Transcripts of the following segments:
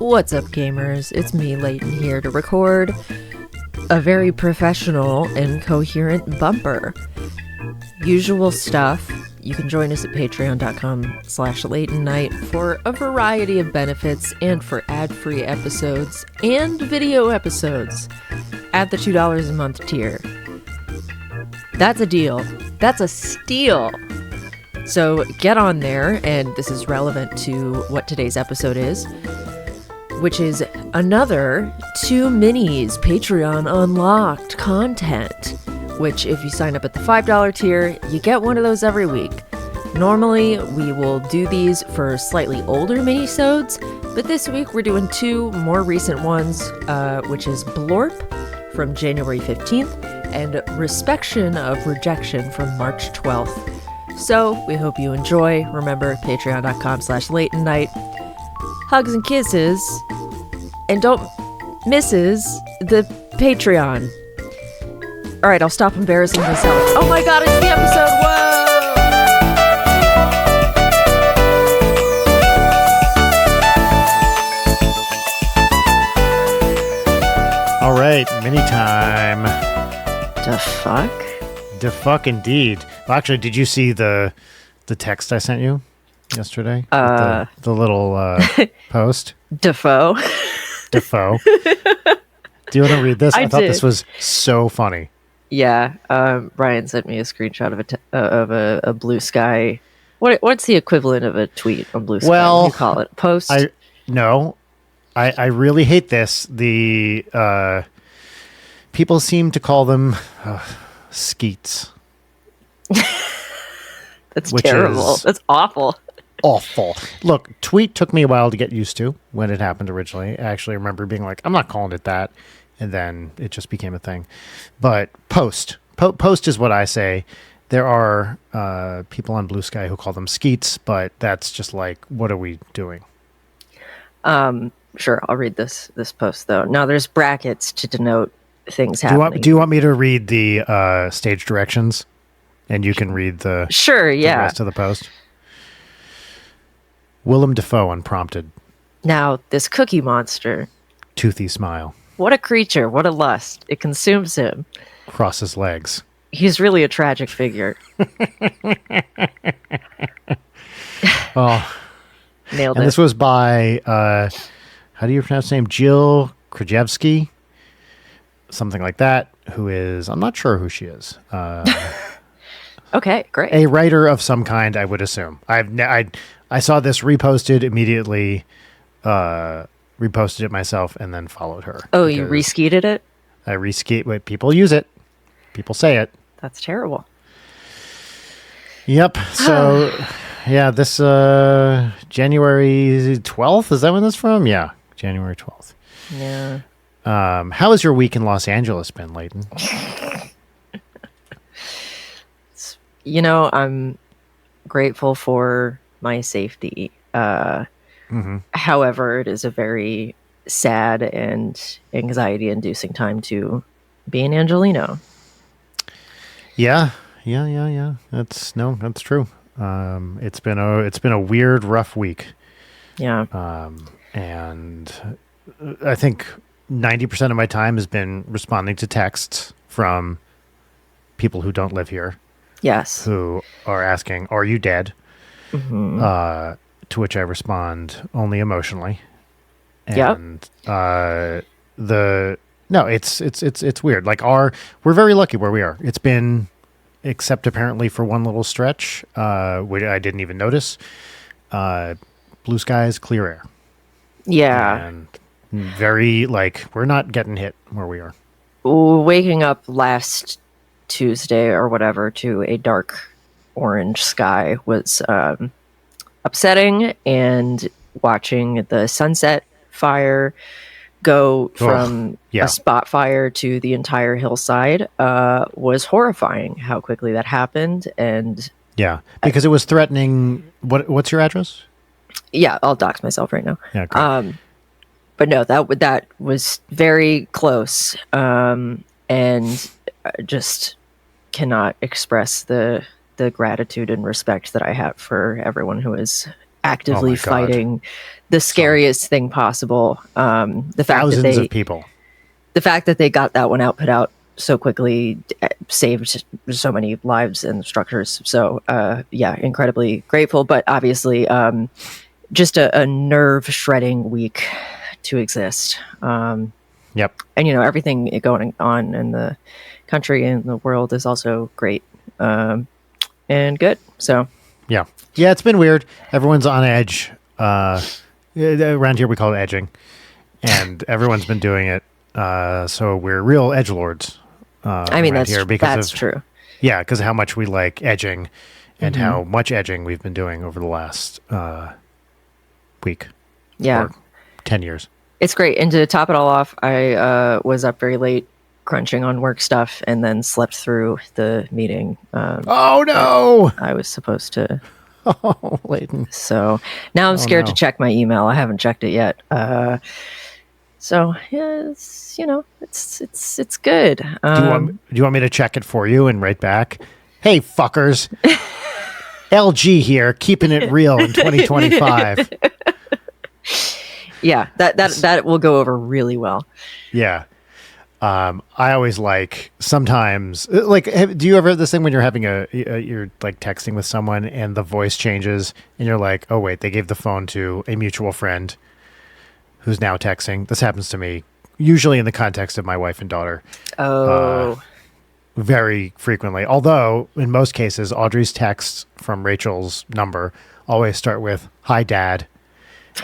What's up, gamers? It's me, Layton, here to record a very professional and coherent bumper. Usual stuff. You can join us at patreon.com/LaytonNight for a variety of benefits and for ad-free episodes and video episodes at the $2 a month tier. That's a deal. That's a steal. So get on there, and this is relevant to what today's episode is, which is another 2 minis Patreon unlocked content, which if you sign up at the $5 tier, you get one of those every week. Normally, we will do these for slightly older minisodes, but this week we're doing 2 more recent ones, which is Blorp from January 15th and Respection of Rejection from March 12th. So, we hope you enjoy. Remember, patreon.com/LaytonNight. Hugs and kisses. And don't misses the Patreon. Alright, I'll stop embarrassing myself. Oh my god, it's the episode! Whoa! Alright, mini time. The fuck? The fuck indeed. Well, actually, did you see the text I sent you yesterday? The little post? Defoe. Defoe. Do you want to read this? I thought did. This was so funny. Yeah, Ryan sent me a screenshot of a Blue Sky. What's the equivalent of a tweet on Blue Sky? Well, what do you call it? Post? I really hate this. The people seem to call them skeets. That's terrible. That's awful. Awful. Look, tweet took me a while to get used to when it happened originally. I actually remember being like, I'm not calling it that. And then it just became a thing. But post. Post is what I say. There are people on Blue Sky who call them skeets, but that's just like, what are we doing? Sure, I'll read this post, though. Now, there's brackets to denote things happening. Do you want me to read the stage directions? And you can read the rest of the post? Willem Dafoe unprompted. Now, this cookie monster. Toothy smile. What a creature. What a lust. It consumes him. Crosses legs. He's really a tragic figure. Oh. Nailed and it. This was by, how do you pronounce his name? Jill Krajewski? Something like that. Who is, I'm not sure who she is. Okay, great. A writer of some kind, I would assume. I saw this reposted immediately, reposted it myself, and then followed her. Oh, you reskeeted it? I reskeet. Wait, people use it. People say it. That's terrible. Yep. So, yeah, this January 12th, is that when this from? Yeah, January 12th. Yeah. How has your week in Los Angeles been, Layton? I'm grateful for my safety. However, it is a very sad and anxiety-inducing time to be an Angelino. Yeah. That's true. It's been a weird, rough week. Yeah. And I think 90% of my time has been responding to texts from people who don't live here. Yes. Who are asking, "Are you dead?" To which I respond only emotionally. And it's weird. Like we're very lucky where we are. It's been, except apparently for one little stretch, which I didn't even notice. Blue skies, clear air. Yeah. And very we're not getting hit where we are. Waking up last Tuesday or whatever to a dark orange sky was upsetting, and watching the sunset fire go from a spot fire to the entire hillside was horrifying how quickly that happened. And because it was threatening. What's your address? Yeah, I'll dox myself right now. Yeah, great. But no, that was very close, and just cannot express the gratitude and respect that I have for everyone who is actively God. fighting the scariest thing possible. The fact that Thousands of people. the fact that they got that one put out so quickly saved so many lives and structures. So yeah, incredibly grateful, but obviously just a nerve shredding week to exist. Yep. And everything going on in the country and the world is also great and good. So Yeah. It's been weird. Everyone's on edge. Around here we call it edging, and everyone's been doing it. So we're real edgelords. I mean, that's true. Yeah, because of how much we like edging, and how much edging we've been doing over the last week. Yeah, or 10 years. It's great. And to top it all off, I was up very late crunching on work stuff, and then slept through the meeting. Oh no! I was supposed to. Oh, Leighton. So now I'm scared to check my email. I haven't checked it yet. So yeah, it's it's good. Do you want me to check it for you and write back? Hey, fuckers. LG here, keeping it real in 2025. Yeah, that will go over really well. Yeah. I always sometimes do you ever have this thing when you're having you're like texting with someone and the voice changes and you're like, oh wait, they gave the phone to a mutual friend who's now texting. This happens to me usually in the context of my wife and daughter. Oh, very frequently. Although in most cases, Audrey's texts from Rachel's number always start with, "Hi, Dad."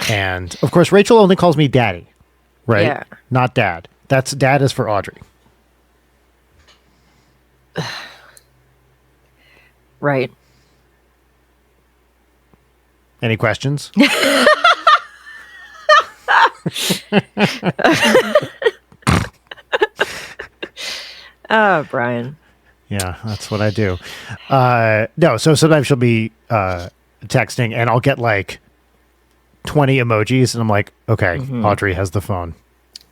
And of course, Rachel only calls me Daddy, right? Yeah. Not Dad. That's Dad is for Audrey. Right. Any questions? Oh, Brian. Yeah, that's what I do. No, so sometimes she'll be texting and I'll get 20 emojis and I'm like, okay, Audrey has the phone.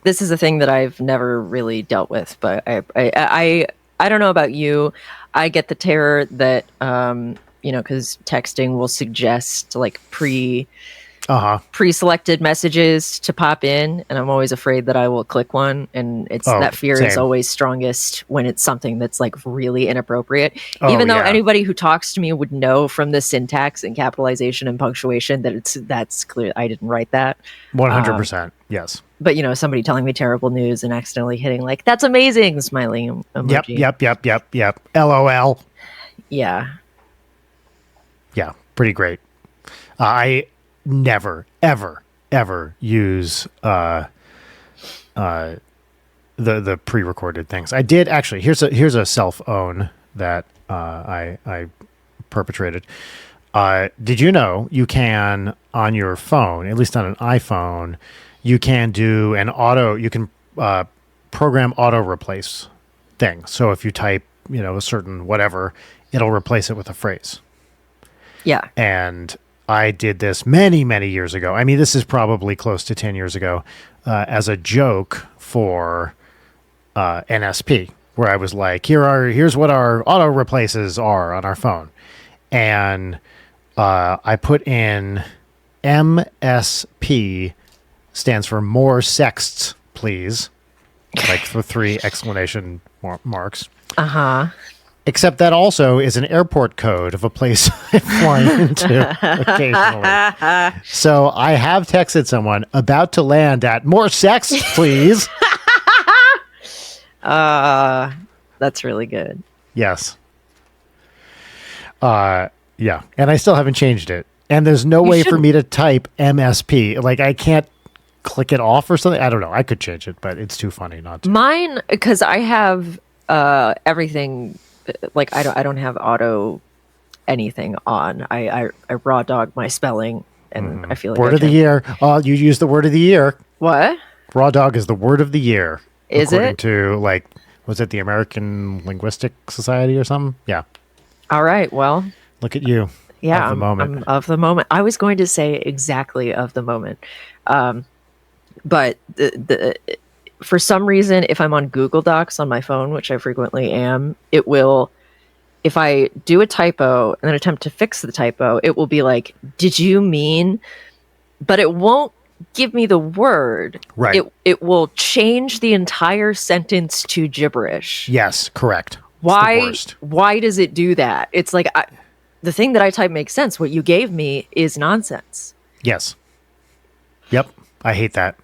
This is a thing that I've never really dealt with, but I don't know about you. I get the terror that because texting will suggest pre-selected messages to pop in, and I'm always afraid that I will click one, and that fear is always strongest when it's something that's really inappropriate. Even though anybody who talks to me would know from the syntax and capitalization and punctuation that that's clear. I didn't write that. 100%. Yes. But somebody telling me terrible news and accidentally hitting "that's amazing" smiling emoji. Yep. LOL. Yeah. Yeah, pretty great. I never, ever, ever use the pre-recorded things. I did actually. Here's a self-own that I perpetrated. Did you know you can on your phone, at least on an iPhone, you can do program auto replace thing. So if you type, a certain whatever, it'll replace it with a phrase. Yeah. And I did this many, many years ago. I mean, this is probably close to 10 years ago, as a joke for NSP, where I was like, here's what our auto replaces are on our phone. And I put in MSP stands for more sexts, please. The 3 exclamation marks. Uh-huh. Except that also is an airport code of a place I fly into occasionally. So I have texted someone about to land at more sex, please. That's really good. Yes. Yeah. And I still haven't changed it. And there's no way for me to type MSP. I can't click it off or something. I don't know. I could change it, but it's too funny not to. Mine, because I have everything. I don't have auto anything on. I raw dog my spelling, and I feel like word of the year. Oh, you use the word of the year. What? Raw dog is the word of the year. Is according it? To was it the American Linguistic Society or something? Yeah. All right. Well, look at you. Yeah, of the moment. I'm of the moment. I was going to say exactly of the moment, but for some reason, if I'm on Google Docs on my phone, which I frequently am, it will if I do a typo and then attempt to fix the typo, it will be like, did you mean, but it won't give me the word. Right. It will change the entire sentence to gibberish. Yes, correct. It's the worst. Why does it do that? It's like the thing that I type makes sense. What you gave me is nonsense. Yes. Yep. I hate that.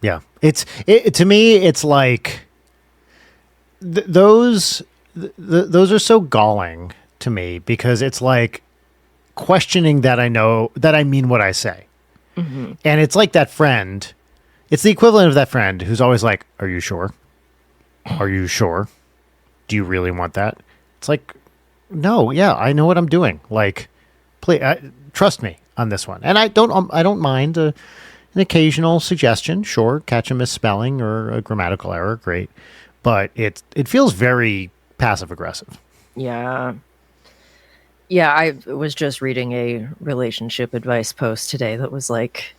Yeah. To me, it's like those are so galling to me because it's like questioning that I know that I mean what I say. Mm-hmm. And it's like that friend. It's the equivalent of that friend who's always like, "Are you sure? Are you sure? Do you really want that?" It's like, no, yeah, I know what I'm doing. Like, please, trust me on this one. And I don't mind an occasional suggestion. Sure, catch a misspelling or a grammatical error, great. But it feels very passive aggressive. Yeah. Yeah, I was just reading a relationship advice post today that was like,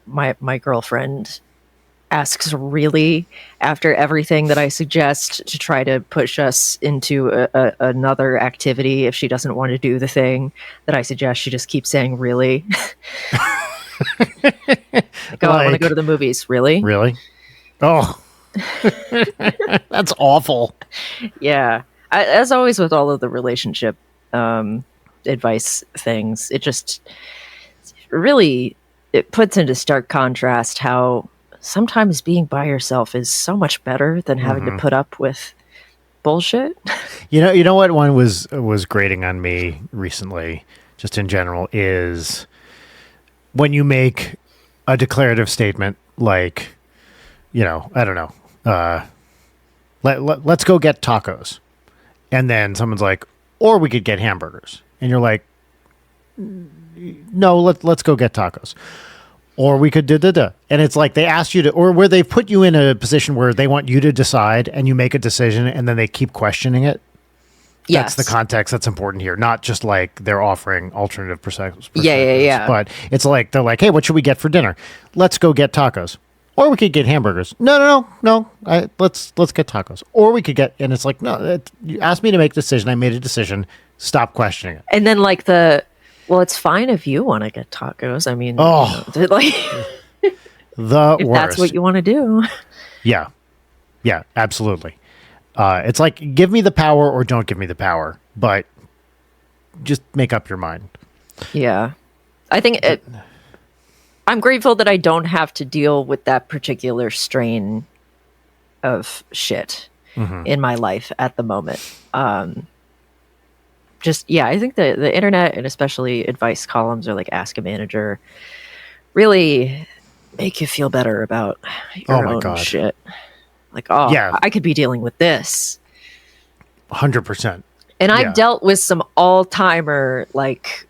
my girlfriend asks really after everything that I suggest to try to push us into another activity. If she doesn't want to do the thing that I suggest, she just keeps saying really. Like, I want to go to the movies. Really? Really? Oh, that's awful. Yeah. As always with all of the relationship advice things, it just really, it puts into stark contrast how sometimes being by yourself is so much better than having to put up with bullshit. You know what one was grating on me recently, just in general, is when you make a declarative statement like, I don't know, let's go get tacos. And then someone's like, or we could get hamburgers. And you're like, no, let's go get tacos. Or we could da-da-da. And it's like they asked you to, or where they put you in a position where they want you to decide and you make a decision and then they keep questioning it. Yes. That's the context that's important here. Not just like they're offering alternative perspectives. Yeah. But it's like, they're like, hey, what should we get for dinner? Let's go get tacos. Or we could get hamburgers. No. Let's get tacos. Or we could get, and it's like, no, you asked me to make a decision. I made a decision. Stop questioning it. And then like well, it's fine if you want to get tacos. I mean, like the if worst. that's what you want to do. Yeah, absolutely. It's like, give me the power or don't give me the power, but just make up your mind. Yeah. I think I'm grateful that I don't have to deal with that particular strain of shit in my life at the moment. I think the internet and especially advice columns or like Ask a Manager really make you feel better about your own shit. Like, I could be dealing with this. 100%. And I've dealt with some all-timer, like,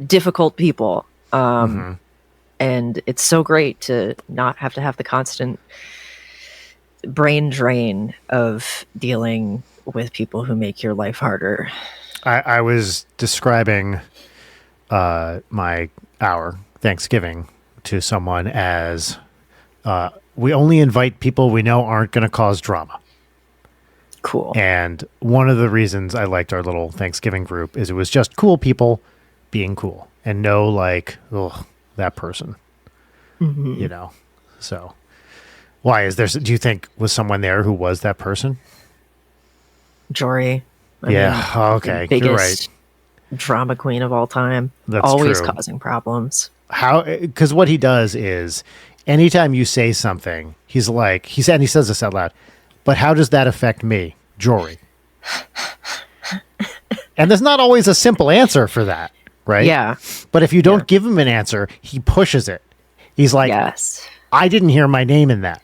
difficult people. And it's so great to not have to have the constant brain drain of dealing with people who make your life harder. I was describing our Thanksgiving to someone as we only invite people we know aren't going to cause drama. Cool. And one of the reasons I liked our little Thanksgiving group is it was just cool people being cool and no like, oh, that person, So why is there, do you think was someone there who was that person? Jory. Okay. You're right. Drama queen of all time. That's always true. Causing problems. Because what he does is anytime you say something, he's like, he says this out loud, but how does that affect me, Jory? And there's not always a simple answer for that, right? Yeah. But if you don't give him an answer, he pushes it. He's like, yes, I didn't hear my name in that.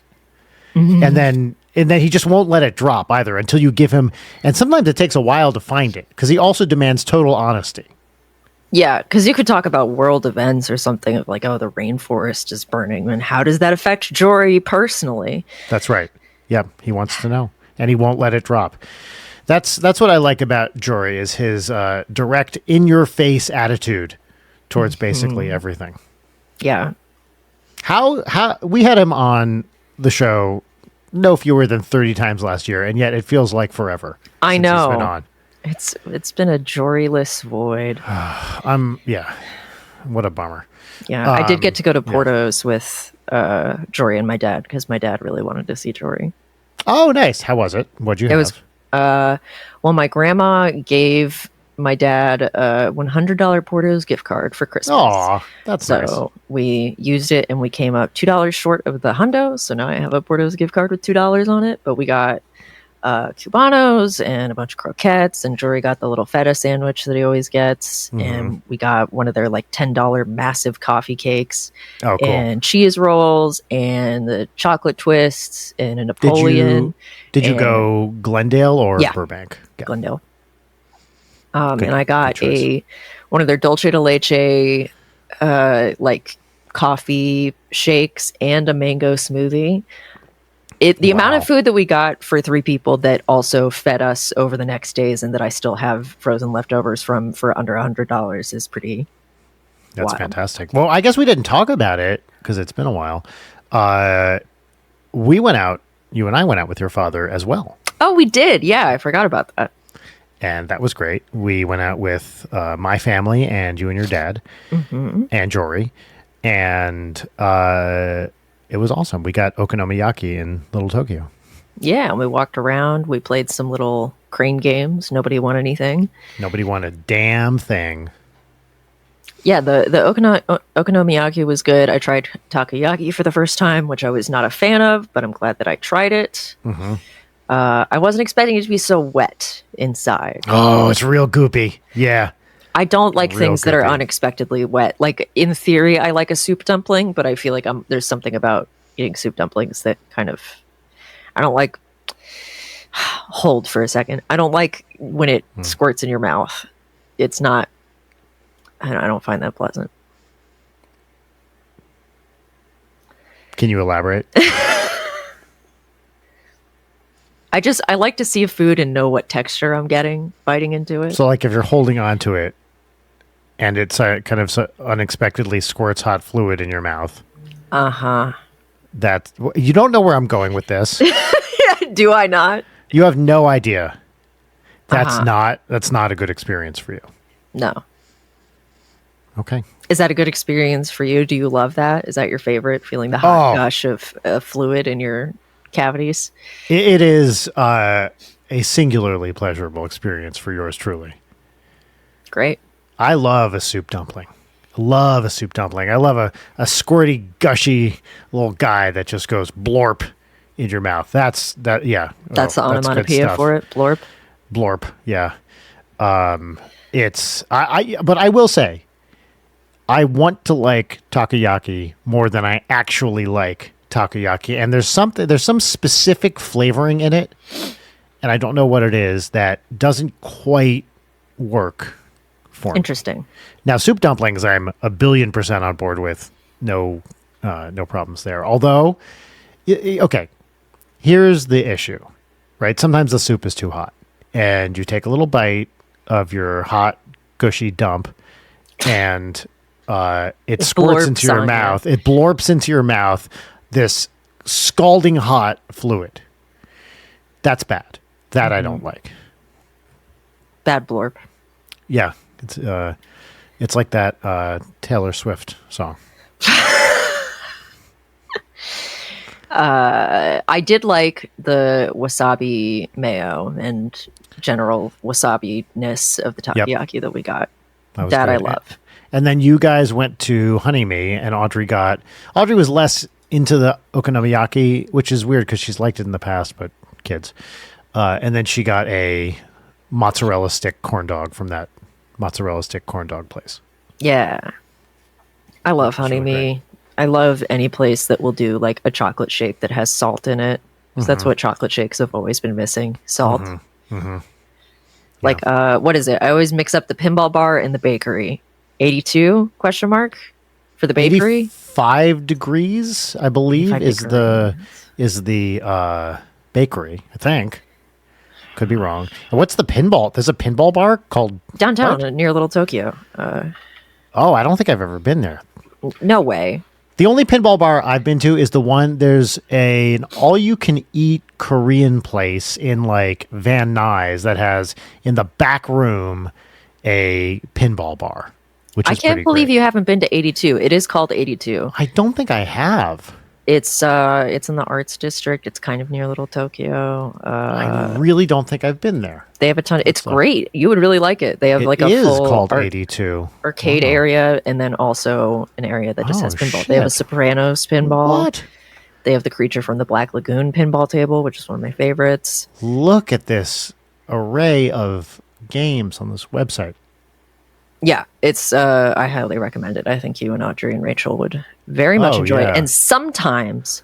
And then he just won't let it drop either until you give him, and sometimes it takes a while to find it because he also demands total honesty. Yeah, because you could talk about world events or something of like, oh, the rainforest is burning, and how does that affect Jory personally? That's right. Yeah, he wants to know, and he won't let it drop. That's what I like about Jory is his direct, in-your-face attitude towards basically everything. Yeah. How we had him on the show no fewer than 30 times last year, and yet it feels like forever. I since he's know. been on. It's been a Jory-less void. Yeah. What a bummer. Yeah, I did get to go to Porto's with Jory and my dad because my dad really wanted to see Jory. Oh, nice. How was it? What'd you have? It was well, my grandma gave my dad a $100 Porto's gift card for Christmas. Aw, that's nice. So we used it and we came up $2 short of the hundo. So now I have a Porto's gift card with $2 on it. But we got Cubanos and a bunch of croquettes, and Jory got the little feta sandwich that he always gets, and we got one of their like $10 massive coffee cakes, Oh, cool. and cheese rolls, and the chocolate twists, and a Napoleon. Did you and go Glendale or Yeah. Burbank? Yeah. Glendale. Good- And I got good choice. one of their dulce de leche, like coffee shakes and a mango smoothie. The amount Wow. of food that we got for 3 people that also fed us over the next days and that I still have frozen leftovers from for under $100 is pretty That's wild. fantastic. Well, I guess we didn't talk about it because it's been a while. We went out, you and I went out with your father as well. Oh, we did. Yeah, I forgot about that. And that was great. We went out with my family and you and your dad and Jory. And it was awesome. We got okonomiyaki in Little Tokyo. Yeah, and we walked around. We played some little crane games. Nobody won anything. Nobody won a damn thing. Yeah, the okonomiyaki was good. I tried takoyaki for the first time, which I was not a fan of, but I'm glad that I tried it. I wasn't expecting it to be so wet inside. Oh, it's real goopy. Yeah. I don't like Real things that are goopy. unexpectedly wet. Like in theory, I like a soup dumpling, but I feel like there's something about eating soup dumplings that kind of I don't like. Hold for a second. I don't like when it squirts in your mouth. It's not. I don't find that pleasant. Can you elaborate? I like to see a food and know what texture I'm getting biting into it. So, like, if you're holding on to it and it's kind of unexpectedly squirts hot fluid in your mouth, that you don't know where I'm going with this. Do I not? You have no idea. That's not a good experience for you. No. Okay. Is that a good experience for you? Do you love that? Is that your favorite? Feeling the hot gush of fluid in your cavities? It is a singularly pleasurable experience for yours truly. Great. I love a soup dumpling. I love a squirty, gushy little guy that just goes blorp in your mouth. That's the That's the good onomatopoeia stuff. for it. Blorp. Blorp, yeah. It's but I will say, I want to like takoyaki more than I actually like takoyaki, and there's some specific flavoring in it, and I don't know what it is that doesn't quite work for me. Interesting. Now, soup dumplings, I'm 1,000,000,000% on board with. No problems there. Although, okay, here's the issue, right? Sometimes the soup is too hot, and you take a little bite of your hot, gushy dump, and it squirts into blorps your on mouth. It blorps into your mouth this scalding hot fluid. That's bad. That I don't like. Bad blorp. Yeah, it's like that Taylor Swift song. I did like the wasabi mayo and general wasabi-ness of the takoyaki that we got. was That I great. love. And then you guys went to Honey Me, and Audrey was less into the okonomiyaki, which is weird because she's liked it in the past, but kids. And then she got a mozzarella stick corn dog from that mozzarella stick corn dog place. Yeah. I love Honey really Me. I love any place that will do like a chocolate shake that has salt in it. 'Cause that's what chocolate shakes have always been missing. Salt. Like, what is it? I always mix up the pinball bar and the bakery. 82 question mark for the bakery? 85 degrees, I believe, 85 is the bakery, I think. Could be wrong. And what's the pinball? There's a pinball bar called Downtown what? near Little Tokyo. Oh, I don't think I've ever been there. No way. The only pinball bar I've been to is the one. There's an all-you-can-eat Korean place in like Van Nuys that has in the back room a pinball bar, which I is can't pretty believe great. you haven't been to 82. It is called 82. I don't think I have. It's in the arts district. It's kind of near Little Tokyo. I really don't think I've been there. They have a ton. It's great. You would really like it. They have like a It is full called 82. arcade Wow. area, and then also an area that just Oh, has pinball. They have a shit. Sopranos pinball. What? They have the Creature from the Black Lagoon pinball table, which is one of my favorites. Look at this array of games on this website. Yeah, it's I highly recommend it. I think you and Audrey and Rachel would very much Oh, enjoy yeah. it. And sometimes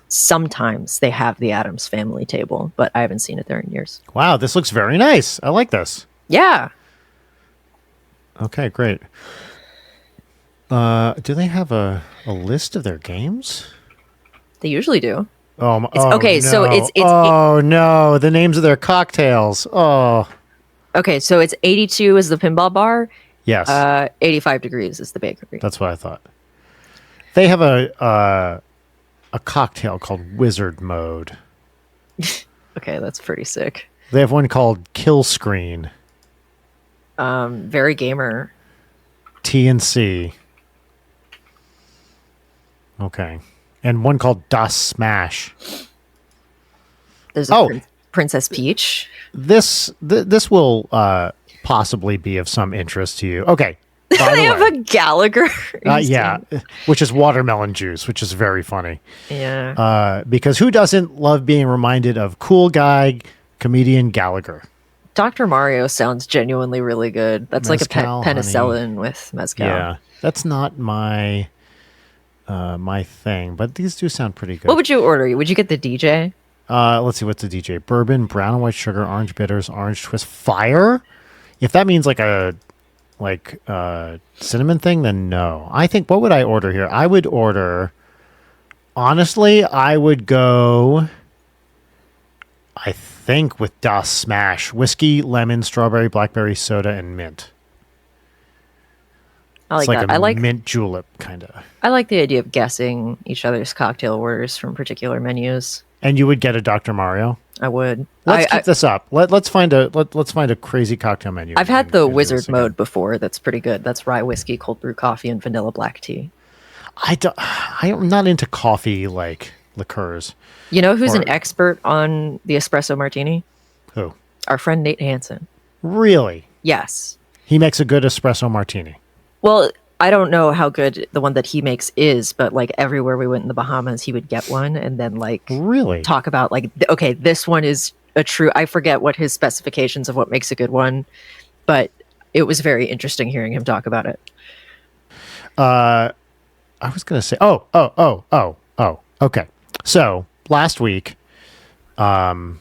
they have the Addams Family table, but I haven't seen it there in years. Wow, this looks very nice. I like this. Yeah. Okay, great. Do they have a list of their games? They usually do. Okay, so it's oh no, the names of their cocktails. Oh, okay, so it's 82 is the pinball bar, yes, 85 degrees is the bakery. that's what I thought. They have a cocktail called Wizard Mode. Okay, that's pretty sick. They have one called Kill Screen. Very gamer. TNC. Okay, and one called Das Smash. There's a Oh. Princess Peach. This will possibly be of some interest to you. Okay. By They the have way, a Gallagher. yeah, which is watermelon juice, which is very funny. Yeah. Because who doesn't love being reminded of cool guy comedian Gallagher? Dr. Mario sounds genuinely really good. That's like Mezcal, a penicillin with mezcal. Yeah, that's not my my thing, but these do sound pretty good. What would you order? Would you get the DJ? Let's see, what's the DJ? Bourbon, brown and white sugar, orange bitters, orange twist, fire. If that means like a cinnamon thing, then no. I think, what would I order here? I would order, honestly, I would go, I think, with Das Smash. Whiskey, lemon, strawberry, blackberry, soda, and mint. I like It's like that. a I like mint julep, kind of. I like the idea of guessing each other's cocktail orders from particular menus. And you would get a Dr. Mario? I would. Let's keep this up. Let's find a crazy cocktail menu. I've had and the do this wizard again. mode before. That's pretty good. That's rye whiskey, cold brew coffee, and vanilla black tea. I'm not into coffee like liqueurs. You know who's Or- an expert on the espresso martini? Who? Our friend Nate Hansen. Really? Yes. He makes a good espresso martini. Well, I don't know how good the one that he makes is, but like everywhere we went in the Bahamas, he would get one and then like Really? talk about like, okay, this one is a true. I forget what his specifications of what makes a good one, but it was very interesting hearing him talk about it. I was gonna say. Okay. So last week, tensions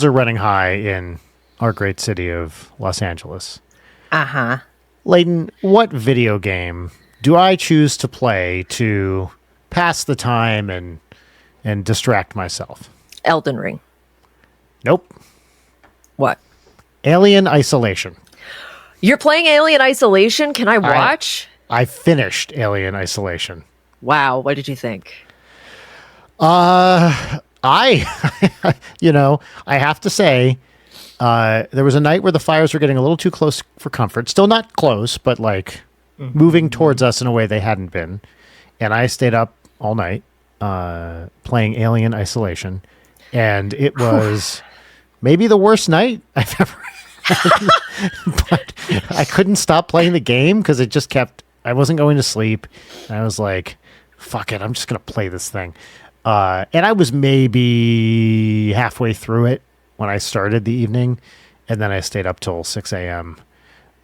are running high in our great city of Los Angeles. Uh-huh. Layden, what video game do I choose to play to pass the time and distract myself? Elden Ring. Nope. What? Alien Isolation. You're playing Alien Isolation? Can I watch? I finished Alien Isolation. Wow. What did you think? I I have to say, there was a night where the fires were getting a little too close for comfort. Still not close, but like moving towards us in a way they hadn't been. And I stayed up all night playing Alien Isolation. And it was maybe the worst night I've ever had. But I couldn't stop playing the game because it just kept, I wasn't going to sleep. And I was like, fuck it, I'm just going to play this thing. And I was maybe halfway through it when I started the evening, and then I stayed up till 6 a.m.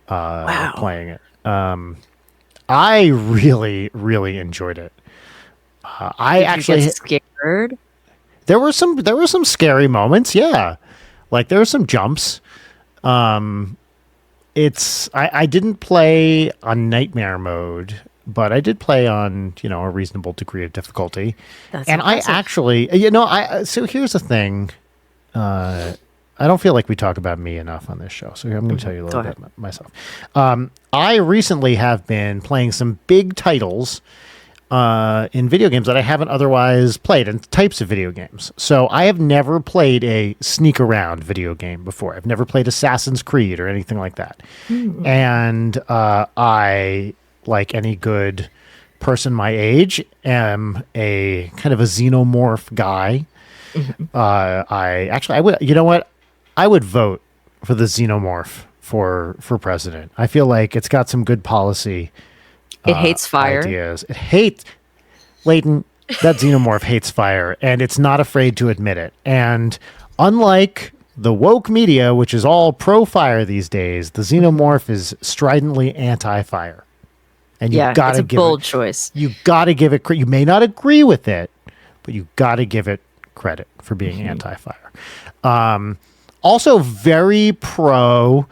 Playing it. I really, really enjoyed it. I Did actually you get scared? there were some scary moments. Yeah, like there were some jumps. I didn't play on nightmare mode, but I did play on, a reasonable degree of difficulty. That's And impressive. I actually, so here's the thing. I don't feel like we talk about me enough on this show. So I'm going to tell you a little Go bit ahead. myself. I recently have been playing some big titles in video games that I haven't otherwise played, and types of video games. So I have never played a sneak around video game before. I've never played Assassin's Creed or anything like that. And I, like any good person my age, am a kind of a xenomorph guy. I would, you know what? I would vote for the xenomorph for president. I feel like it's got some good policy. It hates fire. Ideas. It hates Leighton. That xenomorph hates fire, and it's not afraid to admit it. And unlike the woke media, which is all pro fire these days, the xenomorph is stridently anti fire. And it's a bold choice. You got to give it. You may not agree with it, but you got to give it credit for being anti fire. Also, very pro.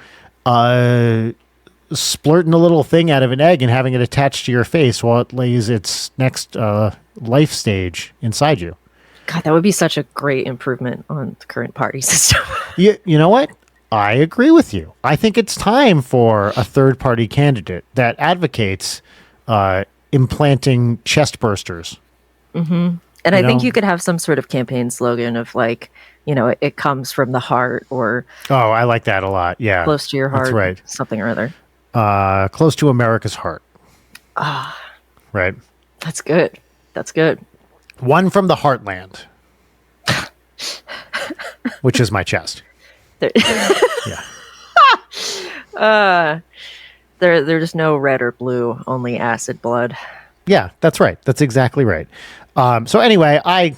Splurting a little thing out of an egg and having it attached to your face while it lays its next life stage inside you. God, that would be such a great improvement on the current party system. You know what? I agree with you. I think it's time for a third-party candidate that advocates implanting chest bursters. And I think you could have some sort of campaign slogan of like, you know, it comes from the heart, or I like that a lot. Yeah, close to your heart. That's right. Something or other. Close to America's heart. Right. That's good. That's good. One from the heartland, which is my chest. Yeah. There's no red or blue, only acid blood. Yeah, that's right. That's exactly right. So anyway, I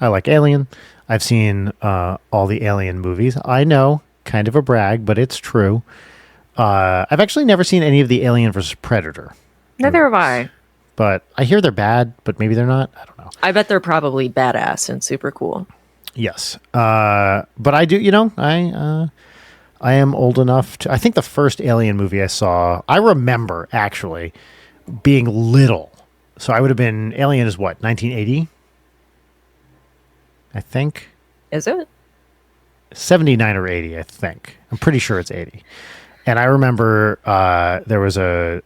like Alien. I've seen all the Alien movies. I know, kind of a brag, but it's true. I've actually never seen any of the Alien versus Predator. Neither have I. But I hear they're bad, but maybe they're not. I don't know. I bet they're probably badass and super cool. Yes. But I do, I am old enough to, I think the first Alien movie I saw, I remember actually being little. So I would have been, Alien is what, 1980? I think. Is it? 79 or 80, I think. I'm pretty sure it's 80. And I remember there was an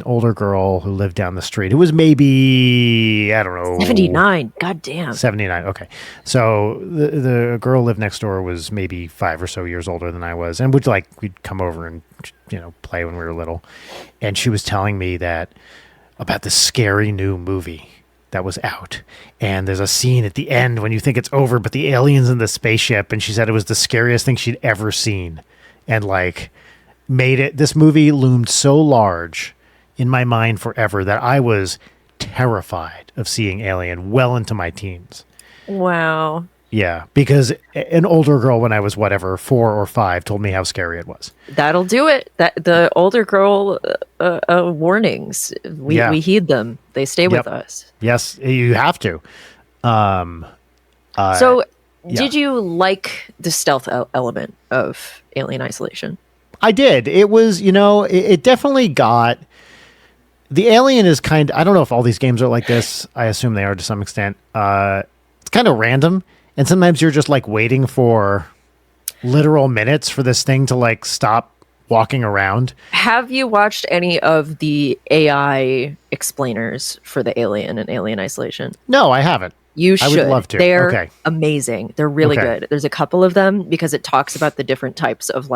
older girl who lived down the street who was maybe, I don't know. 79. God damn. 79. Okay. So the girl lived next door was maybe 5 or so years older than I was. And we'd come over and, play when we were little. And she was telling me about this scary new movie that was out. And there's a scene at the end when you think it's over, but the alien's in the spaceship. And she said it was the scariest thing she'd ever seen. And this movie loomed so large in my mind forever that I was terrified of seeing Alien well into my teens. Wow. Yeah, because an older girl when I was 4 or 5 told me how scary it was. That'll do it. The older girl warnings, we heed them. They stay with us. Yes, you have to. Did you like the stealth element of Alien Isolation? I did. It was, it definitely got... The Alien is I don't know if all these games are like this. I assume they are to some extent. It's kind of random. And sometimes you're just waiting for literal minutes for this thing to stop walking around. Have you watched any of the AI explainers for the Alien and Alien Isolation? No, I haven't. You should. I would love to. They're amazing. They're really good. There's a couple of them because it talks about the different types of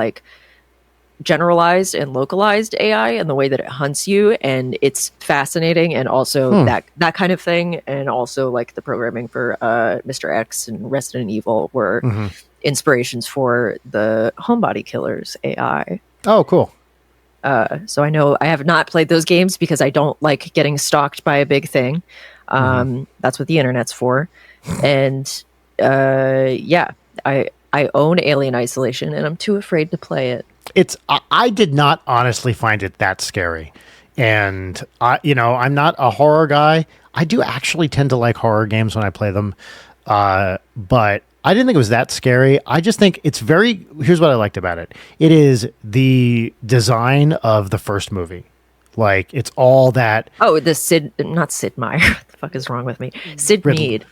generalized and localized AI and the way that it hunts you, and it's fascinating. And also that kind of thing, and also the programming for Mr. X and Resident Evil were inspirations for the Homebody Killers AI. Oh, cool. So I know I have not played those games because I don't like getting stalked by a big thing. That's what the internet's for. And I own Alien Isolation and I'm too afraid to play it. I did not honestly find it that scary. And I'm not a horror guy. I do actually tend to like horror games when I play them. But I didn't think it was that scary. I just think here's what I liked about it. It is the design of the first movie. It's all that. Oh, not Sid Meier. What the fuck is wrong with me? Sid Mead.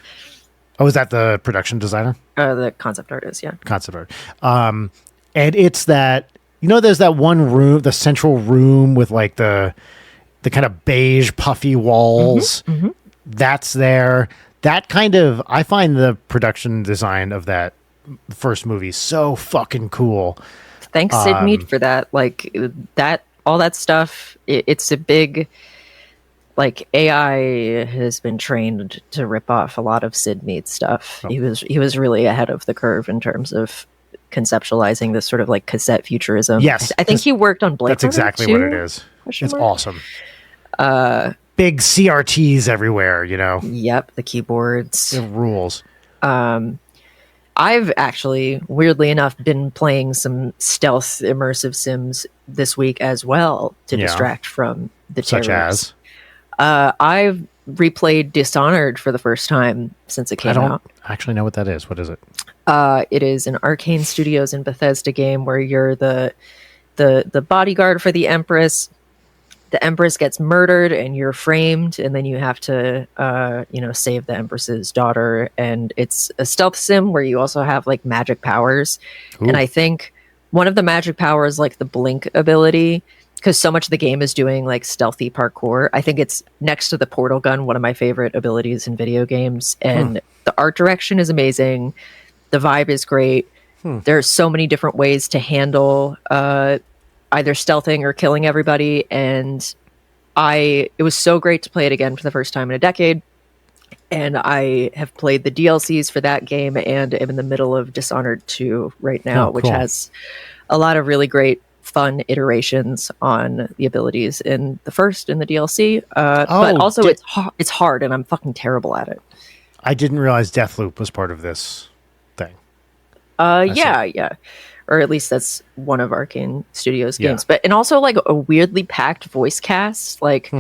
Oh, is that the production designer? The concept artist, yeah. Concept art. And it's that, there's that one room, the central room with the kind of beige puffy walls. That's there. That kind of, I find the production design of that first movie so fucking cool. Thanks, Sid Mead, for that. Like that, all that stuff. It's a big, like, AI has been trained to rip off a lot of Sid Mead stuff. He was really ahead of the curve in terms of conceptualizing this sort of like cassette futurism. Yes, I think he worked on Blade. That's exactly what it is. It's awesome. Big CRTs everywhere, you know. Yep, the keyboards. It rules. I've actually, weirdly enough, been playing some stealth immersive sims this week as well to distract from the terrors. Such as? I've replayed Dishonored for the first time since it came out. I don't actually know what that is. What is it? It is an Arcane Studios and Bethesda game where you're the bodyguard for the Empress. The Empress gets murdered and you're framed, and then you have to save the Empress's daughter. And it's a stealth sim where you also have like magic powers. Ooh. And I think one of the magic powers, like the blink ability, because so much of the game is doing like stealthy parkour. I think it's next to the portal gun, one of my favorite abilities in video games. And the art direction is amazing. The vibe is great. There are so many different ways to handle either stealthing or killing everybody. And it was so great to play it again for the first time in a decade. And I have played the DLCs for that game and am in the middle of Dishonored 2 right now, which has a lot of really great fun iterations on the abilities in the first in the DLC. But also it's hard and I'm fucking terrible at it. I didn't realize Deathloop was part of this thing. Yeah. Or at least that's one of Arcane Studios' games. And also like a weirdly packed voice cast, like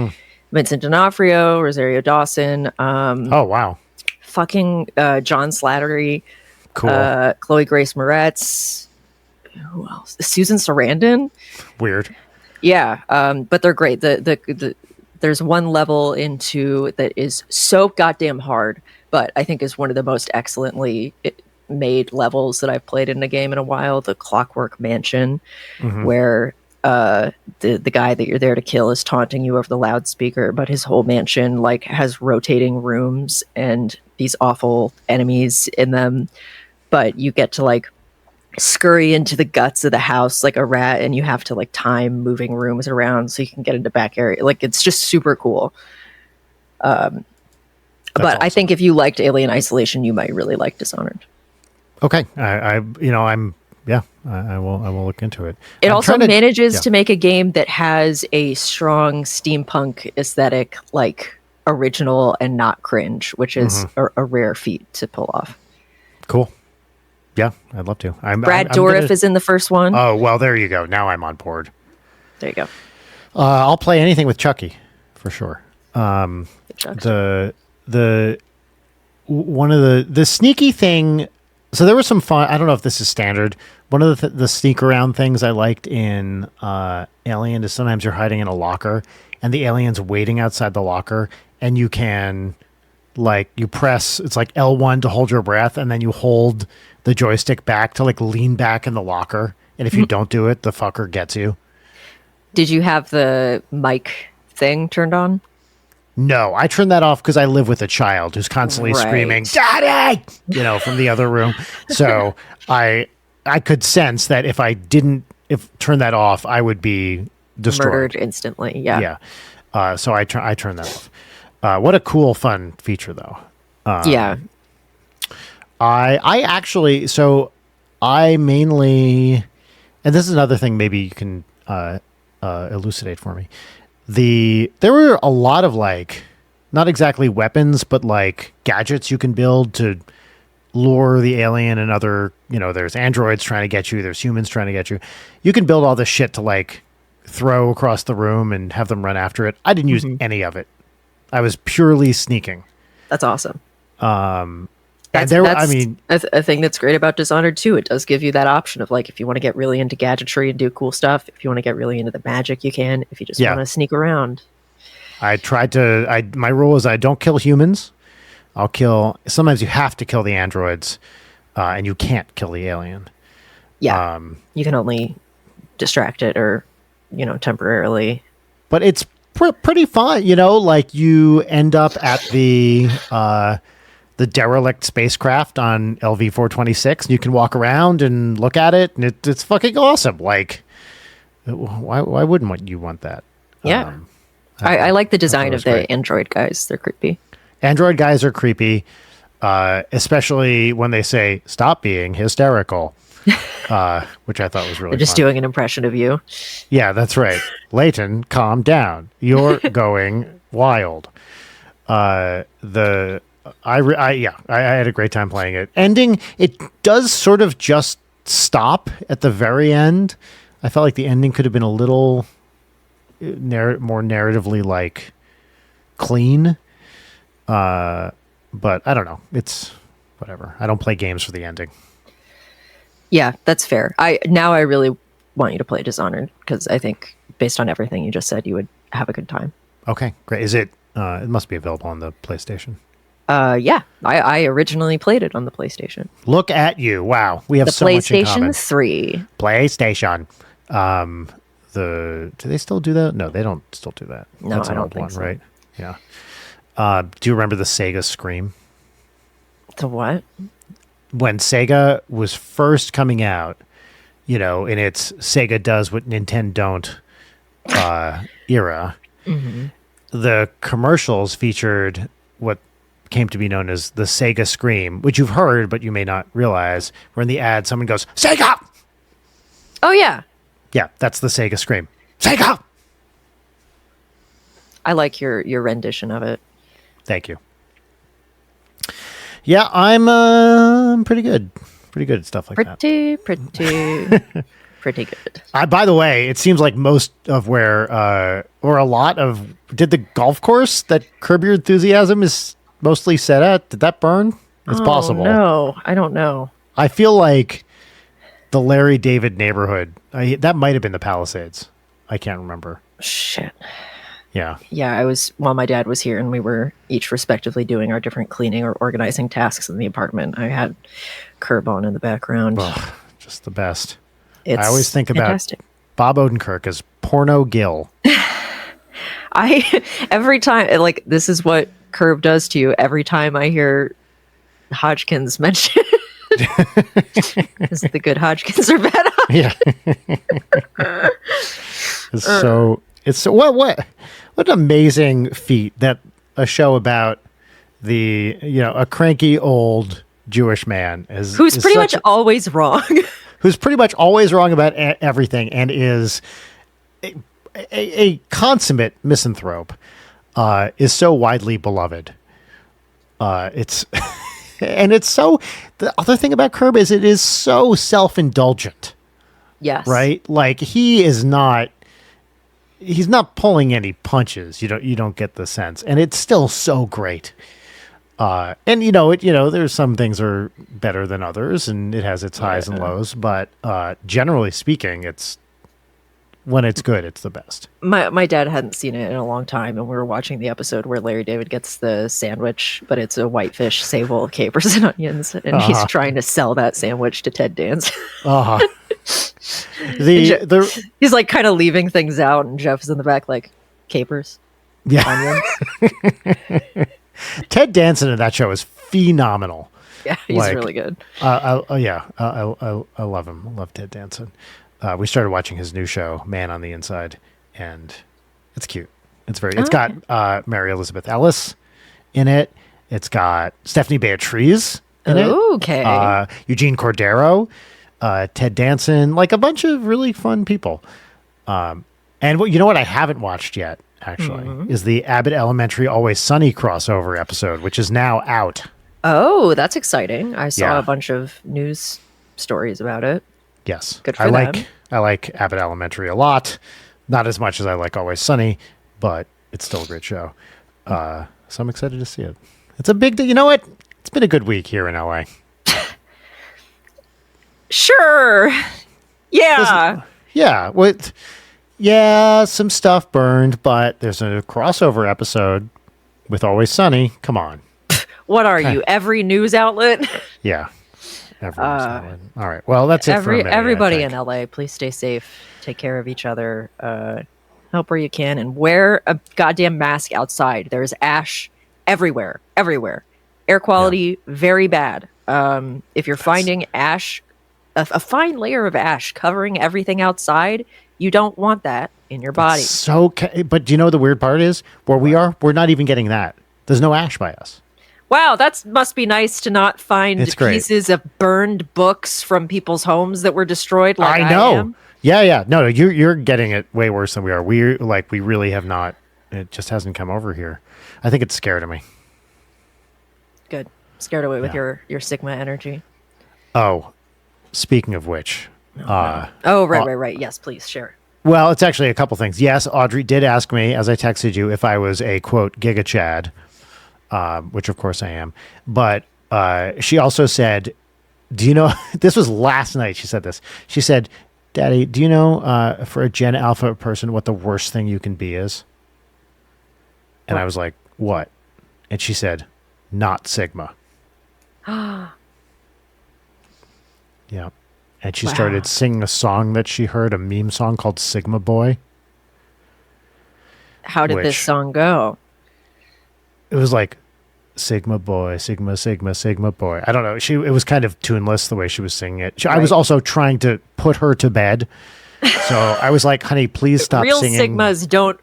Vincent D'Onofrio, Rosario Dawson. Oh, wow. Fucking John Slattery. Cool. Chloe Grace Moretz. Who else? Susan Sarandon. Weird. Yeah, but they're great. There's one level into that is so goddamn hard, but I think is one of the most excellently made levels that I've played in a game in a while. The Clockwork Mansion, where the guy that you're there to kill is taunting you over the loudspeaker, but his whole mansion like has rotating rooms and these awful enemies in them. But you get to like scurry into the guts of the house like a rat, and you have to like time moving rooms around so you can get into back area. Like it's just super cool. But awesome. I think if you liked Alien Isolation, you might really like Dishonored. Okay, I will look into it. It also manages to make a game that has a strong steampunk aesthetic, like original and not cringe, which is a rare feat to pull off. Cool. Yeah, I'd love to. Brad Dourif is in the first one. Oh, well, there you go. Now I'm on board. There you go. I'll play anything with Chucky for sure. The one of the sneaky thing. So there was some fun. I don't know if this is standard. One of the sneak around things I liked in Alien is sometimes you're hiding in a locker and the alien's waiting outside the locker, and you can like you press it's like L1 to hold your breath, and then you hold the joystick back to like lean back in the locker. And if you don't do it, the fucker gets you. Did you have the mic thing turned on? No, I turned that off because I live with a child who's constantly screaming, "Daddy!" From the other room. So I could sense that if I didn't turn that off, I would be destroyed. Murdered instantly. Yeah. Yeah. So I turned that off. What a cool, fun feature, though. Yeah. I actually, so I mainly, and this is another thing maybe you can elucidate for me. There were a lot of like, not exactly weapons, but like gadgets you can build to lure the alien and other, there's androids trying to get you, there's humans trying to get you. You can build all this shit to like throw across the room and have them run after it. I didn't use any of it. I was purely sneaking. That's awesome. That's a thing that's great about Dishonored 2. It does give you that option of like, if you want to get really into gadgetry and do cool stuff, if you want to get really into the magic, you can. If you just want to sneak around. My rule is I don't kill humans. Sometimes you have to kill the androids, and you can't kill the alien. Yeah. You can only distract it or, temporarily. But it's pretty fun. You know, like you end up at the derelict spacecraft on LV-426, and you can walk around and look at it, and it's fucking awesome. Like, why wouldn't you want that? Yeah. I like the design of the android guys. They're creepy. Android guys are creepy, especially when they say, stop being hysterical, which I thought was really They're just fun. doing an impression of you. Yeah, that's right. Leighton, calm down. You're going wild. I had a great time playing it. Ending, it does sort of just stop at the very end. I felt like the ending could have been a little more narratively like clean. But I don't know. It's whatever. I don't play games for the ending. Yeah, that's fair. I really want you to play Dishonored because I think based on everything you just said, you would have a good time. Okay, great. Is it? It must be available on the PlayStation. Yeah, I originally played it on the PlayStation. Look at you! Wow, we have The so much in common. PlayStation 3. PlayStation. Do they still do that? No, they don't still do that. No, That's I an don't old think one, so. right? Yeah. Do you remember the Sega Scream? The what? When Sega was first coming out, you know, in its Sega does what Nintendo don't era, the commercials featured what came to be known as the Sega Scream, which you've heard, but you may not realize, where in the ad someone goes, Sega! Oh, yeah. Yeah, that's the Sega Scream. Sega! I like your rendition of it. Thank you. Yeah, I'm pretty good. Pretty good at stuff like that. Pretty good. By the way, it seems like most of where, or a lot of, did the golf course that Curb Your Enthusiasm is mostly set at, did that burn? It's possible. No, I don't know. I feel like the Larry David neighborhood, that might have been the Palisades. I can't remember. Shit. Yeah. Yeah, while my dad was here and we were each respectively doing our different cleaning or organizing tasks in the apartment, I had Curb on in the background. Ugh, just the best. It's I always think fantastic. about Bob Odenkirk as Porno Gil. Every time, like, this is what Curb does to you. Every time I hear Hodgkins mentioned, is it the good Hodgkins or bad Hodgkins? Yeah. It's so what an amazing feat that a show about a cranky old Jewish man who's pretty much always wrong. Who's pretty much always wrong about everything and is a consummate misanthrope, is so widely beloved. It's and it's so, the other thing about Curb is it is so self-indulgent. Yes. Right? Like he's not pulling any punches. You don't get the sense. And it's still so great. And there's some things are better than others and it has its highs and lows, but generally speaking, when it's good, it's the best. My dad hadn't seen it in a long time, and we were watching the episode where Larry David gets the sandwich, but it's a whitefish sable, capers, and onions, and he's trying to sell that sandwich to Ted Danson. He's like kind of leaving things out, and Jeff's in the back like, capers, onions. Ted Danson in that show is phenomenal. Yeah, he's really good. I love him. I love Ted Danson. We started watching his new show, Man on the Inside, and it's cute. It's got Mary Elizabeth Ellis in it. It's got Stephanie Beatriz in it. Okay. Eugene Cordero, Ted Danson, like a bunch of really fun people. And you know what I haven't watched yet, actually, is the Abbott Elementary Always Sunny crossover episode, which is now out. Oh, that's exciting. I saw a bunch of news stories about it. Yes. Good for them. I like Abbott Elementary a lot. Not as much as I like Always Sunny, but it's still a great show. So I'm excited to see it. It's a big day. You know what? It's been a good week here in LA. Sure. Yeah. Some stuff burned, but there's a crossover episode with Always Sunny. Come on. What are you? Every news outlet? Yeah. All right. Well, that's it for a minute, everybody in LA, please stay safe. Take care of each other. Help where you can and wear a goddamn mask outside. There's ash everywhere, everywhere. Air quality, very bad. If you're finding ash, a fine layer of ash covering everything outside, you don't want that in your body. But do you know what the weird part is? Where we are, we're not even getting that. There's no ash by us. Wow, that must be nice to not find pieces of burned books from people's homes that were destroyed. Like I know. Am. Yeah. No, you're getting it way worse than we are. We really have not. It just hasn't come over here. I think it's scared of me. Good. Scared away with your Sigma energy. Oh, speaking of which. Right. Yes, please share. Well, it's actually a couple things. Yes, Audrey did ask me, as I texted you, if I was a, quote, Giga Chad, which of course I am. But she also said, do you know, this was last night she said this. She said, Daddy, do you know for a Gen Alpha person what the worst thing you can be is? And I was like, what? And she said, not Sigma. Yeah. And she started singing a song that she heard, a meme song called Sigma Boy. How did this song go? It was like, Sigma Boy, Sigma, Sigma, Sigma Boy. I don't know. It was kind of tuneless the way she was singing it. I was also trying to put her to bed. So I was like, honey, please stop singing. Real Sigmas don't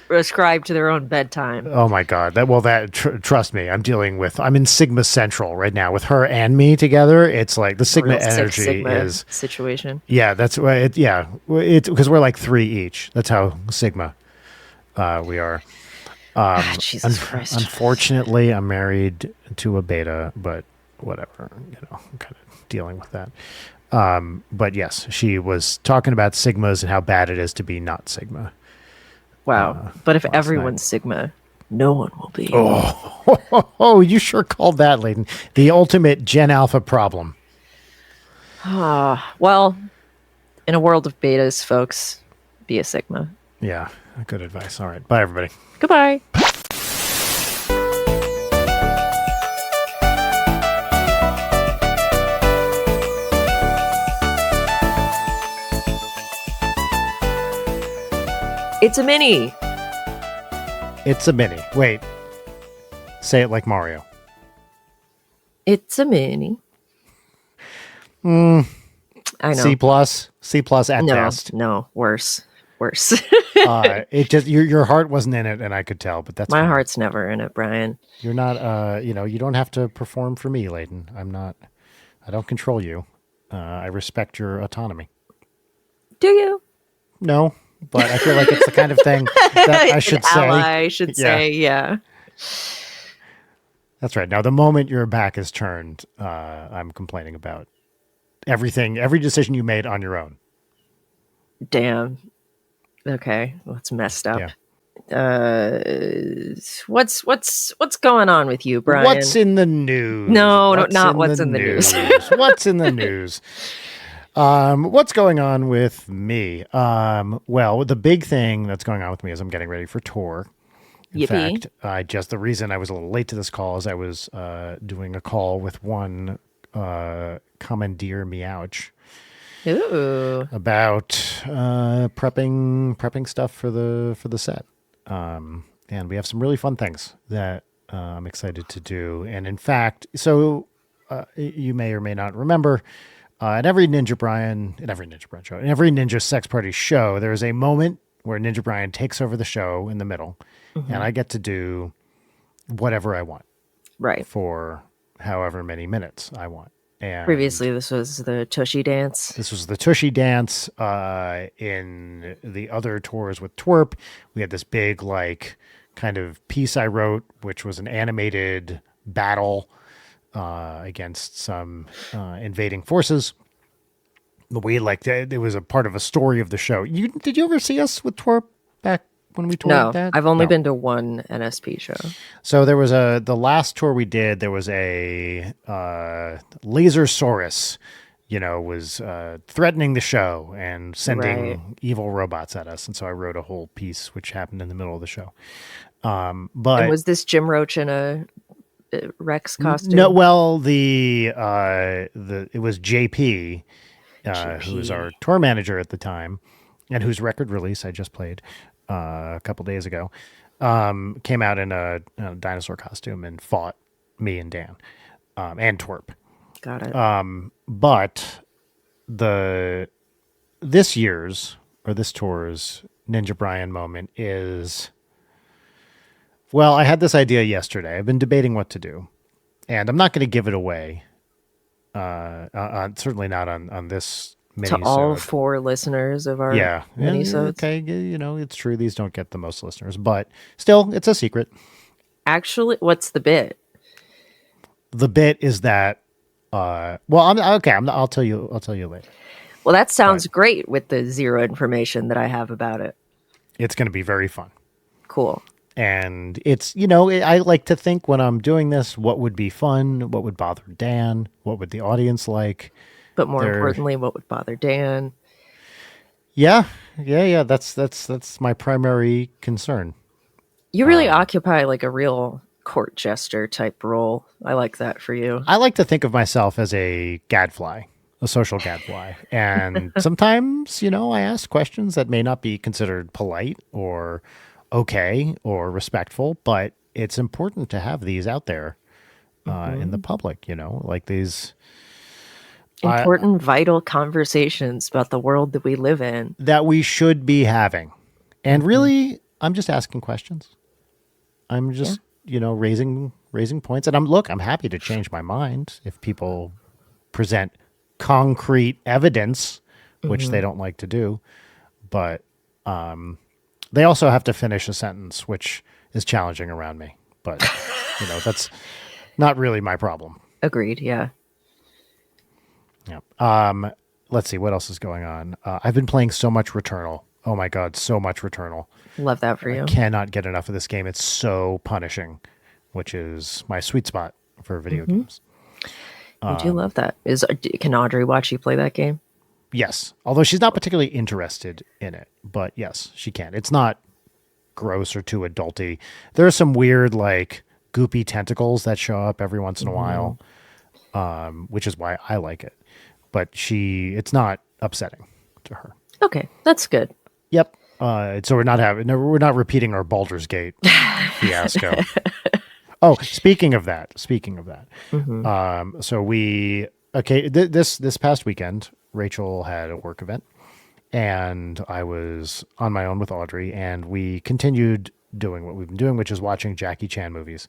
ascribe to their own bedtime. Oh my God. Trust me, I'm in Sigma Central right now with her and me together. It's like the Sigma energy Sigma situation. Yeah, that's right. It's because we're like 3 each. That's how Sigma we are. Jesus Christ. Unfortunately, I'm married to a beta, but whatever, I'm kind of dealing with that. But yes, she was talking about Sigmas and how bad it is to be not Sigma. Wow. But if everyone's Sigma, no one will be. Oh, you sure called that, Leighton. The ultimate Gen Alpha problem. Well, in a world of betas, folks, be a Sigma. Yeah, good advice. All right. Bye, everybody. Goodbye. It's a mini. It's a mini. Wait. Say it like Mario. It's a mini. I know. C plus at best. No, worse. It just your heart wasn't in it, and I could tell. But that's my heart's never in it, Brian. You're not. You don't have to perform for me, Leighton. I'm not. I don't control you. I respect your autonomy. Do you? No, but I feel like it's the kind of thing that I should say. I should say, yeah. That's right. Now, the moment your back is turned, I'm complaining about everything, every decision you made on your own. Damn. Okay, well, it's messed up. Yeah. What's going on with you, Brian? What's in the news? No, not what's in the news. What's in the news? What's going on with me? Well, the big thing that's going on with me is I'm getting ready for tour. In fact, the reason I was a little late to this call is I was doing a call with one commandeer Meowch. Ooh. About prepping stuff for the set, and we have some really fun things that I'm excited to do. And in fact, so you may or may not remember, in every Ninja Brian show, in every Ninja Sex Party show, there is a moment where Ninja Brian takes over the show in the middle, and I get to do whatever I want, right, for however many minutes I want. And previously, this was the Tushy Dance. This was the Tushy Dance. In the other tours with Twerp, we had this big, kind of piece I wrote, which was an animated battle against some invading forces. It was a part of a story of the show. Did you ever see us with Twerp back when we toured that? I've only been to one NSP show. So there was the last tour we did, there was a Lasersaurus, was threatening the show and sending evil robots at us. And so I wrote a whole piece which happened in the middle of the show. And was this Jim Roach in a Rex costume? No, well, it was JP, who was our tour manager at the time and whose record release I just played. a couple days ago, came out in a dinosaur costume and fought me and Dan, and Twerp. Got it. But the this tour's Ninja Brian moment is, well, I had this idea yesterday. I've been debating what to do, and I'm not going to give it away. Certainly not on this To all mini-sode. 4 listeners of our Yeah. minisodes. Okay. It's true. These don't get the most listeners, but still, it's a secret. Actually, what's the bit? The bit is that, well, I'm okay. I'll tell you later. Well, that sounds great with the 0 information that I have about it. It's going to be very fun. Cool. And it's, I like to think when I'm doing this, what would be fun? What would bother Dan? What would the audience like? But more importantly, what would bother Dan? Yeah. That's my primary concern. You really occupy like a real court jester type role. I like that for you. I like to think of myself as a gadfly, a social gadfly. And sometimes, I ask questions that may not be considered polite or okay or respectful, but it's important to have these out there in the public, like these Important, vital conversations about the world that we live in. that we should be having. And really, I'm just asking questions. I'm just, raising points. And I'm happy to change my mind if people present concrete evidence, which they don't like to do. But they also have to finish a sentence, which is challenging around me. But, that's not really my problem. Agreed, yeah. Yeah. Let's see what else is going on. I've been playing so much Returnal. Oh my God, so much Returnal. Love that for you. Cannot get enough of this game. It's so punishing, which is my sweet spot for video games. I do love that. Can Audrey watch you play that game? Yes, although she's not particularly interested in it, but yes, she can. It's not gross or too adulty. There are some weird, like, goopy tentacles that show up every once in a while, which is why I like it. But it's not upsetting to her. Okay, that's good. Yep. So we're not repeating our Baldur's Gate fiasco. Oh, speaking of that. So this past weekend, Rachel had a work event, and I was on my own with Audrey, and we continued doing what we've been doing, which is watching Jackie Chan movies.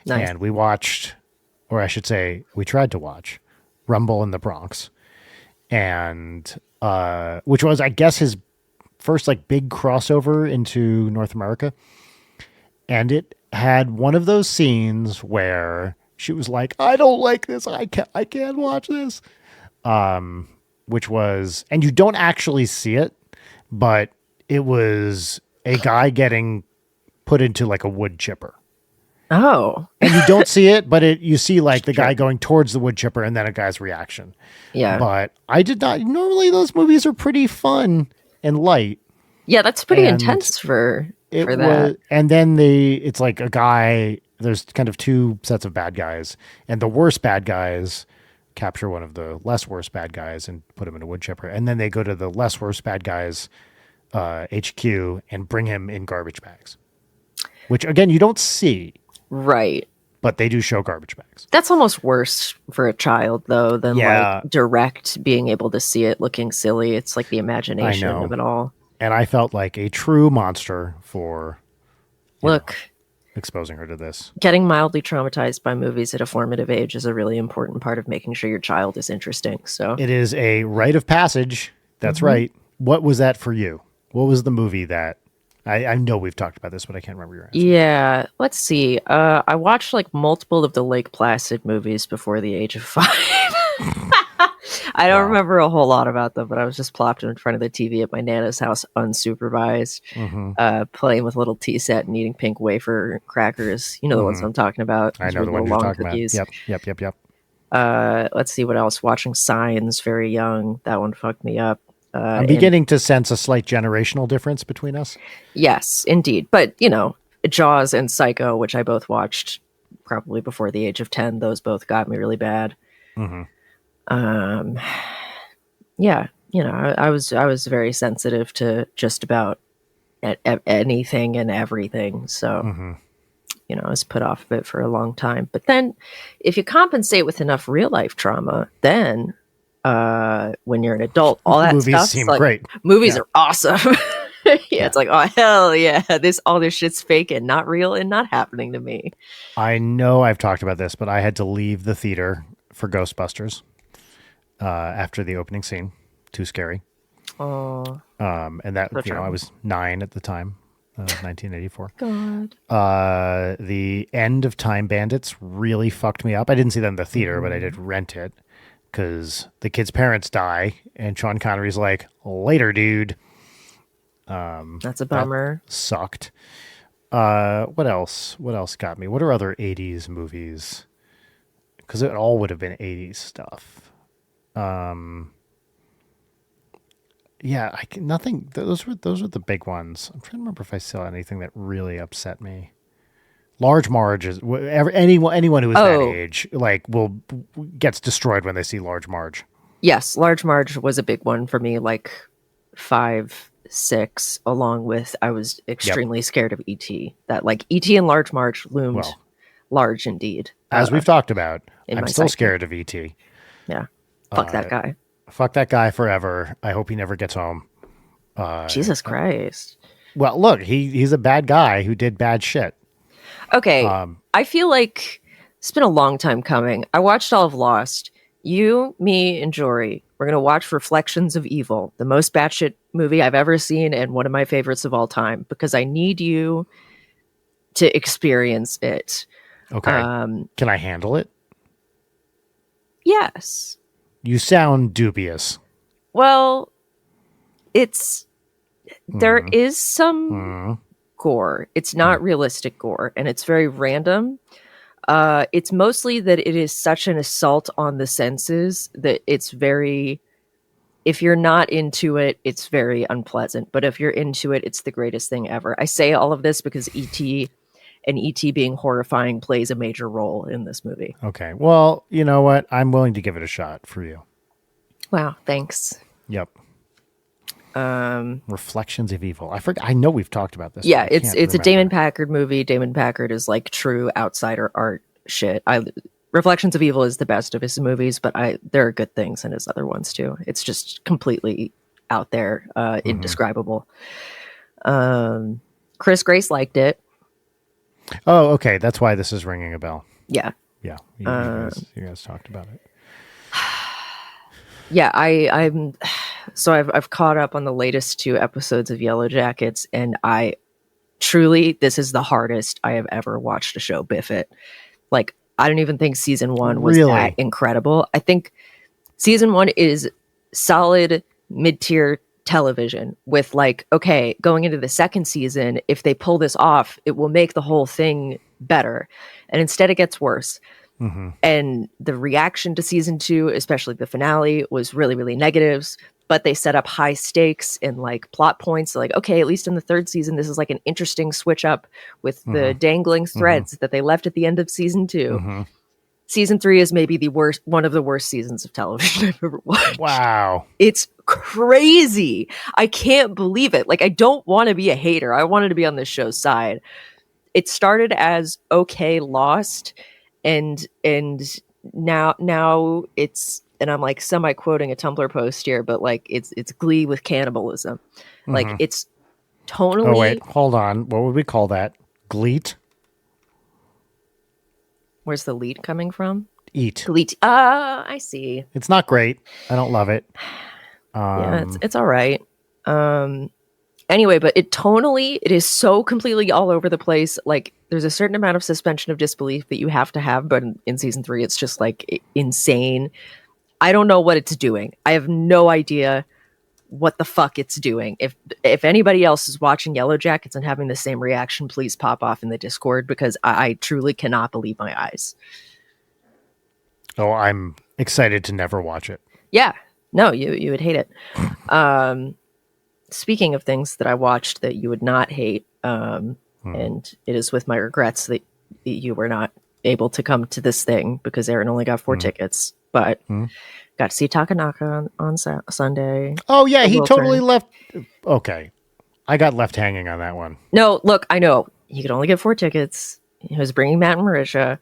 Nice. And we watched, or I should say, we tried to watch Rumble in the Bronx, and which was, I guess, his first like big crossover into North America. And it had one of those scenes where she was like, "I don't like this. I can't watch this." Which was, and you don't actually see it, but it was a guy getting put into like a wood chipper. Oh. And you don't see it, but you see like the guy going towards the wood chipper and then a guy's reaction. Yeah. But I did not, normally those movies are pretty fun and light. Yeah, that's pretty And intense for that. Was, and then it's like a guy, there's kind of 2 sets of bad guys, and the worst bad guys capture one of the less worst bad guys and put him in a wood chipper. And then they go to the less worst bad guys HQ and bring him in garbage bags, which again, you don't see. Right. But they do show garbage bags. That's almost worse for a child, though, than like direct being able to see it looking silly. It's like the imagination of it all. And I felt like a true monster for exposing her to this. Getting mildly traumatized by movies at a formative age is a really important part of making sure your child is interesting. So it is a rite of passage. That's right. What was that for you? What was the movie that I know we've talked about this, but I can't remember your answer. Yeah, let's see. I watched like multiple of the Lake Placid movies before the age of 5. I don't remember a whole lot about them, but I was just plopped in front of the TV at my Nana's house unsupervised, playing with a little tea set and eating pink wafer crackers. You know the ones I'm talking about. I know the ones you're talking about. Yep. Let's see what else. Watching Signs very young. That one fucked me up. I'm beginning to sense a slight generational difference between us. Yes, indeed. But, Jaws and Psycho, which I both watched probably before the age of 10, those both got me really bad. Yeah, I was very sensitive to just about anything and everything. So, Mm-hmm. I was put off of it for a long time. But then if you compensate with enough real life trauma, then when you're an adult, all that Movies stuff, seem like, great. movies Yeah. are awesome. Yeah, it's like, oh hell yeah, all this shit's fake and not real and not happening to me. I know I've talked about this, but I had to leave the theater for Ghostbusters after the opening scene. Too scary. Oh And that, so I was 9 at the time, 1984. God. The end of Time Bandits really fucked me up. I didn't see that in the theater, but I did rent it because the kid's parents die, and Sean Connery's like, "Later, dude." That's a bummer. Sucked. What else? What else got me? What are other 80s movies? Because it all would have been 80s stuff. Yeah, nothing. Those were the big ones. I'm trying to remember if I saw anything that really upset me. Large Marge is anyone who is that age gets destroyed when they see Large Marge. Yes, Large Marge was a big one for me, like 5, 6, along with I was extremely scared of E.T. That like E.T. and Large Marge loomed large indeed. As we've talked about, I'm still psyche. scared of E.T. Yeah. Fuck that guy. Fuck that guy forever. I hope he never gets home. Jesus Christ. Well, look, he's a bad guy who did bad shit. Okay. I feel like it's been a long time coming. I watched all of Lost. You, me, and Jory, we're going to watch Reflections of Evil, the most batshit movie I've ever seen and one of my favorites of all time, because I need you to experience it. Okay. Can I handle it? Yes. You sound dubious. Well, there is some gore. It's not realistic gore, and it's very random. It's mostly that it is such an assault on the senses that it's very, if you're not into it, it's very unpleasant. But if you're into it, it's the greatest thing ever. I say all of this because E.T. and E.T. being horrifying plays a major role in this movie. Okay. Well, you know what? I'm willing to give it a shot for you. Wow. Thanks. Yep. Reflections of Evil. I know we've talked about this. Yeah, it's a Damon Packard movie. Damon Packard is like true outsider art shit. Reflections of Evil is the best of his movies, but there are good things in his other ones too. It's just completely out there, indescribable. Chris Grace liked it. Oh, okay. That's why this is ringing a bell. Yeah. Yeah. You guys talked about it. Yeah, I've caught up on the latest 2 episodes of Yellow Jackets, and this is the hardest I have ever watched a show, Biff it. Like, I don't even think season 1 was that incredible. I think season 1 is solid mid-tier television with like, okay, going into the second season, if they pull this off, it will make the whole thing better. And instead it gets worse. Mm-hmm. And the reaction to season 2, especially the finale, was really, really negatives. But they set up high stakes and like plot points. Like, okay, at least in the 3rd season, this is like an interesting switch up with the dangling threads that they left at the end of season 2. Mm-hmm. Season 3 is maybe one of the worst seasons of television I've ever watched. Wow. It's crazy. I can't believe it. Like, I don't want to be a hater. I wanted to be on this show's side. It started as okay, Lost, and now it's, and I'm like semi-quoting a Tumblr post here, but like it's Glee with cannibalism. Like it's tonally. Oh wait, hold on. What would we call that? Gleet? Where's the lead coming from? Eat. Gleet. I see. It's not great. I don't love it. Yeah, it's all right. Anyway, but it is so completely all over the place. Like, there's a certain amount of suspension of disbelief that you have to have, but in season 3, it's just like insane. I don't know what it's doing. I have no idea what the fuck it's doing. If anybody else is watching Yellow Jackets and having the same reaction, please pop off in the Discord, because I truly cannot believe my eyes. Oh, I'm excited to never watch it. Yeah. No, you would hate it. Speaking of things that I watched that you would not hate, and it is with my regrets that you were not able to come to this thing because Aaron only got 4 tickets, but got to see Takanaka on Sunday. Oh yeah, he totally left. Okay. I got left hanging on that one. No, look, I know he could only get 4 tickets. He was bringing Matt and Marisha,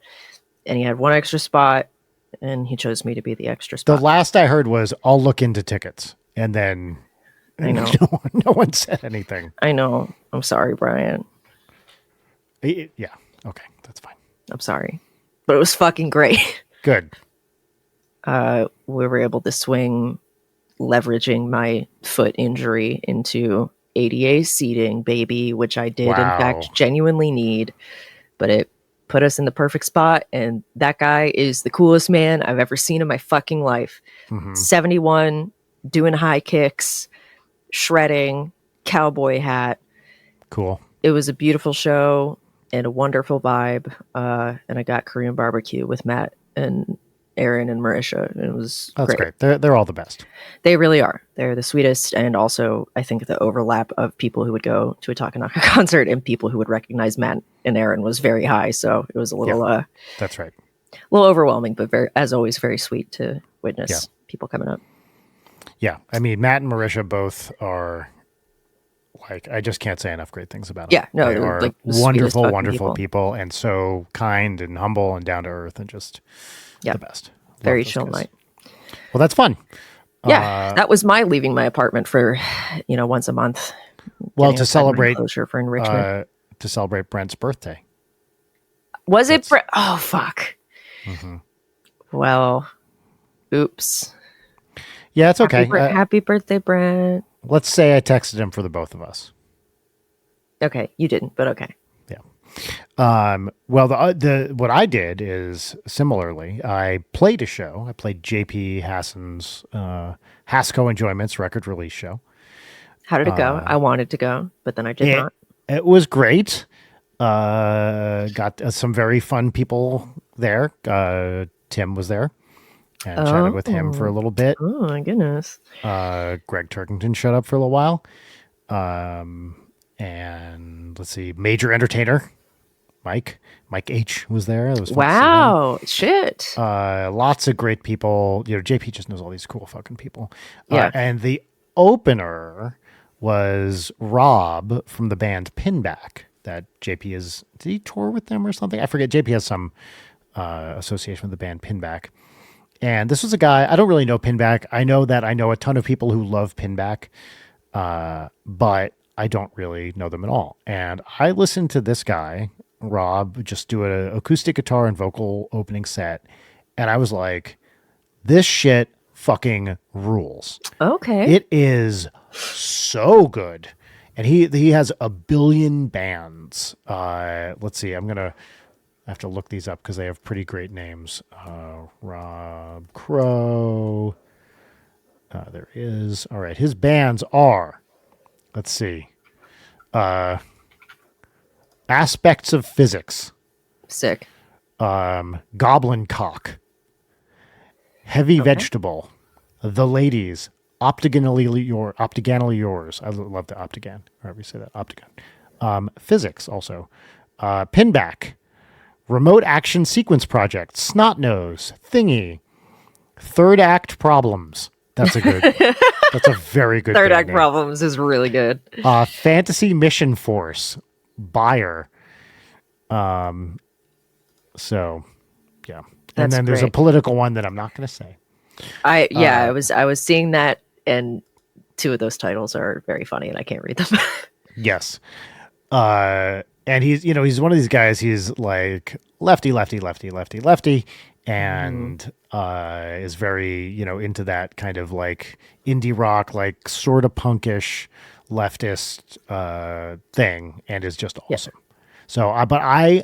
and he had 1 extra spot, and he chose me to be the extra The spot. last I heard was, I'll look into tickets. And then I know. no one said anything. I know. I'm sorry, Brian. Yeah. Okay. That's fine. I'm sorry. But it was fucking great. Good. We were able to swing leveraging my foot injury into ADA seating, baby, which I did in Wow. fact genuinely need, but it put us in the perfect spot. And that guy is the coolest man I've ever seen in my fucking life. 71, doing high kicks, shredding, cowboy hat. Cool. It was a beautiful show and a wonderful vibe. And I got Korean barbecue with Matt and Aaron and Marisha. And it was That's great. They're all the best. They really are. They're the sweetest. And also, I think the overlap of people who would go to a Takanaka concert and people who would recognize Matt and Aaron was very high. So it was a little, That's right. little overwhelming, but very, as always, very sweet to witness people coming up. Yeah. I mean, Matt and Marisha both are like, I just can't say enough great things about them. Yeah, no, they they're are like the sweetest wonderful, fucking wonderful people, and so kind and humble and down to earth and just the best. Love Very those chill guys. night. Well, that's fun. Yeah, that was my leaving my apartment for, once a month. Well, getting to a celebrate closure for enrichment. Brent's birthday. Was it? Oh fuck. Well, oops. Yeah, it's okay. Happy birthday, Brent. Let's say I texted him for the both of us. Okay, you didn't, but okay. Well, the what I did is similarly. I played a show. I played JP Hassan's Hasco Enjoyment's record release show. How did it go? I wanted to go, but then I did not. It was great. Got some very fun people there. Tim was there, and chatted with him for a little bit. Oh my goodness! Greg Turkington showed up for a little while. And let's see, major entertainer Mike H was there. It was fun to see him. Wow, shit. Lots of great people. JP just knows all these cool fucking people. Yeah. And the opener was Rob from the band Pinback. That JP is. Did he tour with them or something? I forget. JP has some association with the band Pinback. And this was a guy. I don't really know Pinback. I know a ton of people who love Pinback, but I don't really know them at all. And I listened to this guy, Rob, just do an acoustic guitar and vocal opening set. And I was like, this shit fucking rules. Okay. It is so good. And he has a billion bands. Let's see. I'm going to have to look these up because they have pretty great names. Rob Crow. There is. All right. His bands are, let's see. Aspects of Physics. Sick. Goblin Cock. Heavy Vegetable. The Ladies. Optiganally Yours. I love the Optigan. However you say that. Optigan. Physics also. Pinback. Remote Action Sequence Project. Snot Nose. Thingy. Third Act Problems. That's a very good Third band Act name. Problems is really good. Fantasy Mission Force. Buyer. So, yeah. And That's then there's a great. political one that I'm not going to say. I was seeing that, and 2 of those titles are very funny, and I can't read them. Yes. And he's one of these guys. He's like lefty, and is very, is that kind of like indie rock, like sort of punkish leftist thing, and is just awesome. So, but I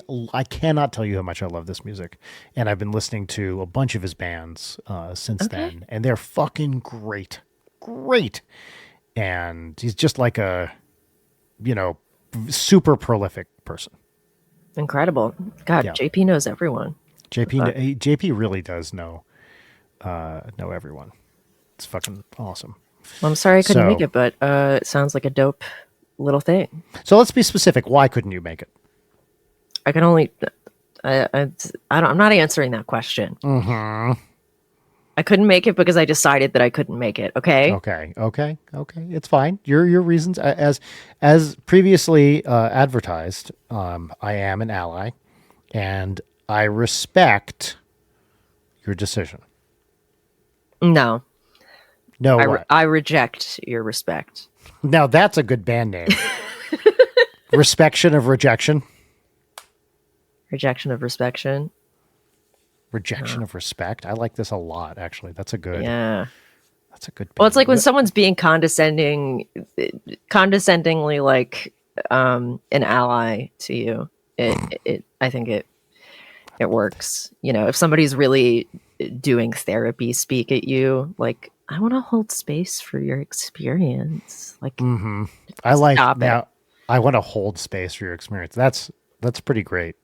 cannot tell you how much I love this music, and I've been listening to a bunch of his bands since then, and they're fucking great. And he's just like a, super prolific person. Incredible. God, Yeah. JP knows everyone. JP really does know everyone. It's fucking awesome. Well, I'm sorry I couldn't So- make it, but it sounds like a dope little thing. So let's be specific. Why couldn't you make it? I can only. I'm not answering that question. I couldn't make it because I decided that I couldn't make it. Okay. Okay. It's fine. Your reasons, as previously advertised, I am an ally, and I respect your decision. No, No, what? I reject your respect. Now that's a good band name. Respection of rejection. Rejection of respection. Rejection of respect. I like this a lot. Actually, that's a good. Yeah. That's a good. Well, it's like when band. someone's being condescendingly like an ally to you. I think it works. You know, if somebody's really doing therapy speak at you, like, I want to hold space for your experience. Like, I like stop now. it. I want to hold space for your experience. That's pretty great.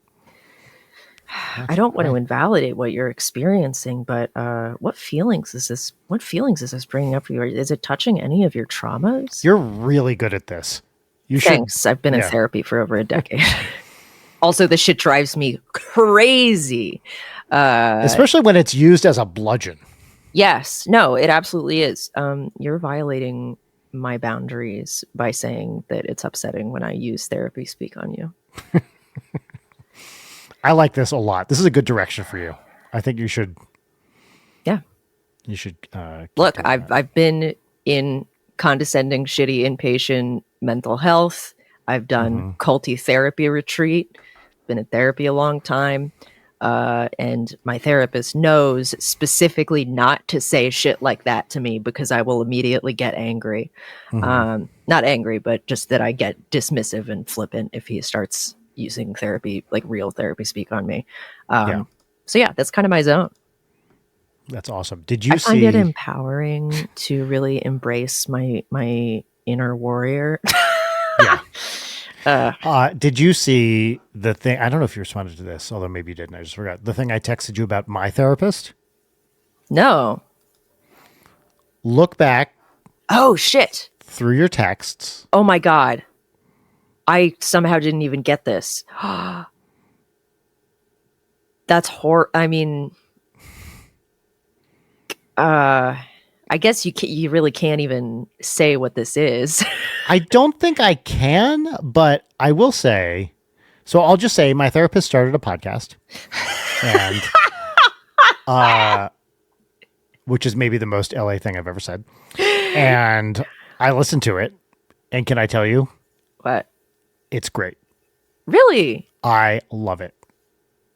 I don't want to invalidate what you're experiencing, but what feelings is this? What feelings is this bringing up for you? Is it touching any of your traumas? You're really good at this. You Thanks. I've been in yeah. therapy for over a decade. Also, this shit drives me crazy. Especially when it's used as a bludgeon. Yes. No, it absolutely is. You're violating my boundaries by saying that it's upsetting when I use therapy speak on you. I like this a lot. This is a good direction for you. I think you should. Yeah. You should keep Look, doing that. I've been in condescending, shitty inpatient mental health. I've done culty therapy retreat. Been in therapy a long time. And my therapist knows specifically not to say shit like that to me because I will immediately get angry. Not angry, but just that I get dismissive and flippant if he starts using therapy, like real therapy speak on me. So yeah, that's kind of my zone. That's awesome. Did you I find see it empowering to really embrace my inner warrior. did you see the thing? I don't know if you responded to this, although maybe you didn't. I just forgot. The thing I texted you about my therapist. No. Look back Oh shit. through your texts. Oh my God. I somehow didn't even get this. That's I mean, I guess you really can't even say what this is. I don't think I can, but I will say. So I'll just say my therapist started a podcast, and which is maybe the most LA thing I've ever said. And I listened to it, and can I tell you, What? it's great. Really? I love it.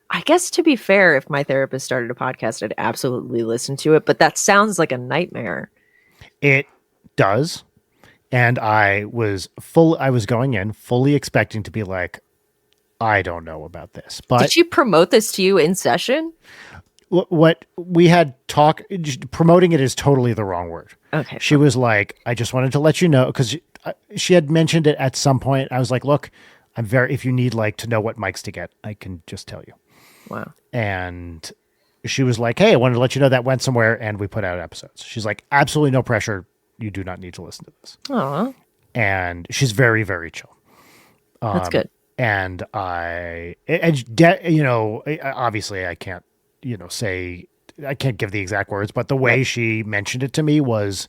I guess to be fair, if my therapist started a podcast, I'd absolutely listen to it, but that sounds like a nightmare. It does. And I was going in fully expecting to be like, I don't know about this. But Did she promote this to you in session? what we had promoting it is totally the wrong word. Okay. She was like, I just wanted to let you know, because she had mentioned it at some point. I was like, look, if you need like to know what mics to get, I can just tell you. Wow. And she was like, hey, I wanted to let you know that went somewhere and we put out episodes. She's like, absolutely no pressure. You do not need to listen to this. Aw, And she's very, very chill. that's good. And obviously I can't, say, I can't give the exact words, but the way she mentioned it to me was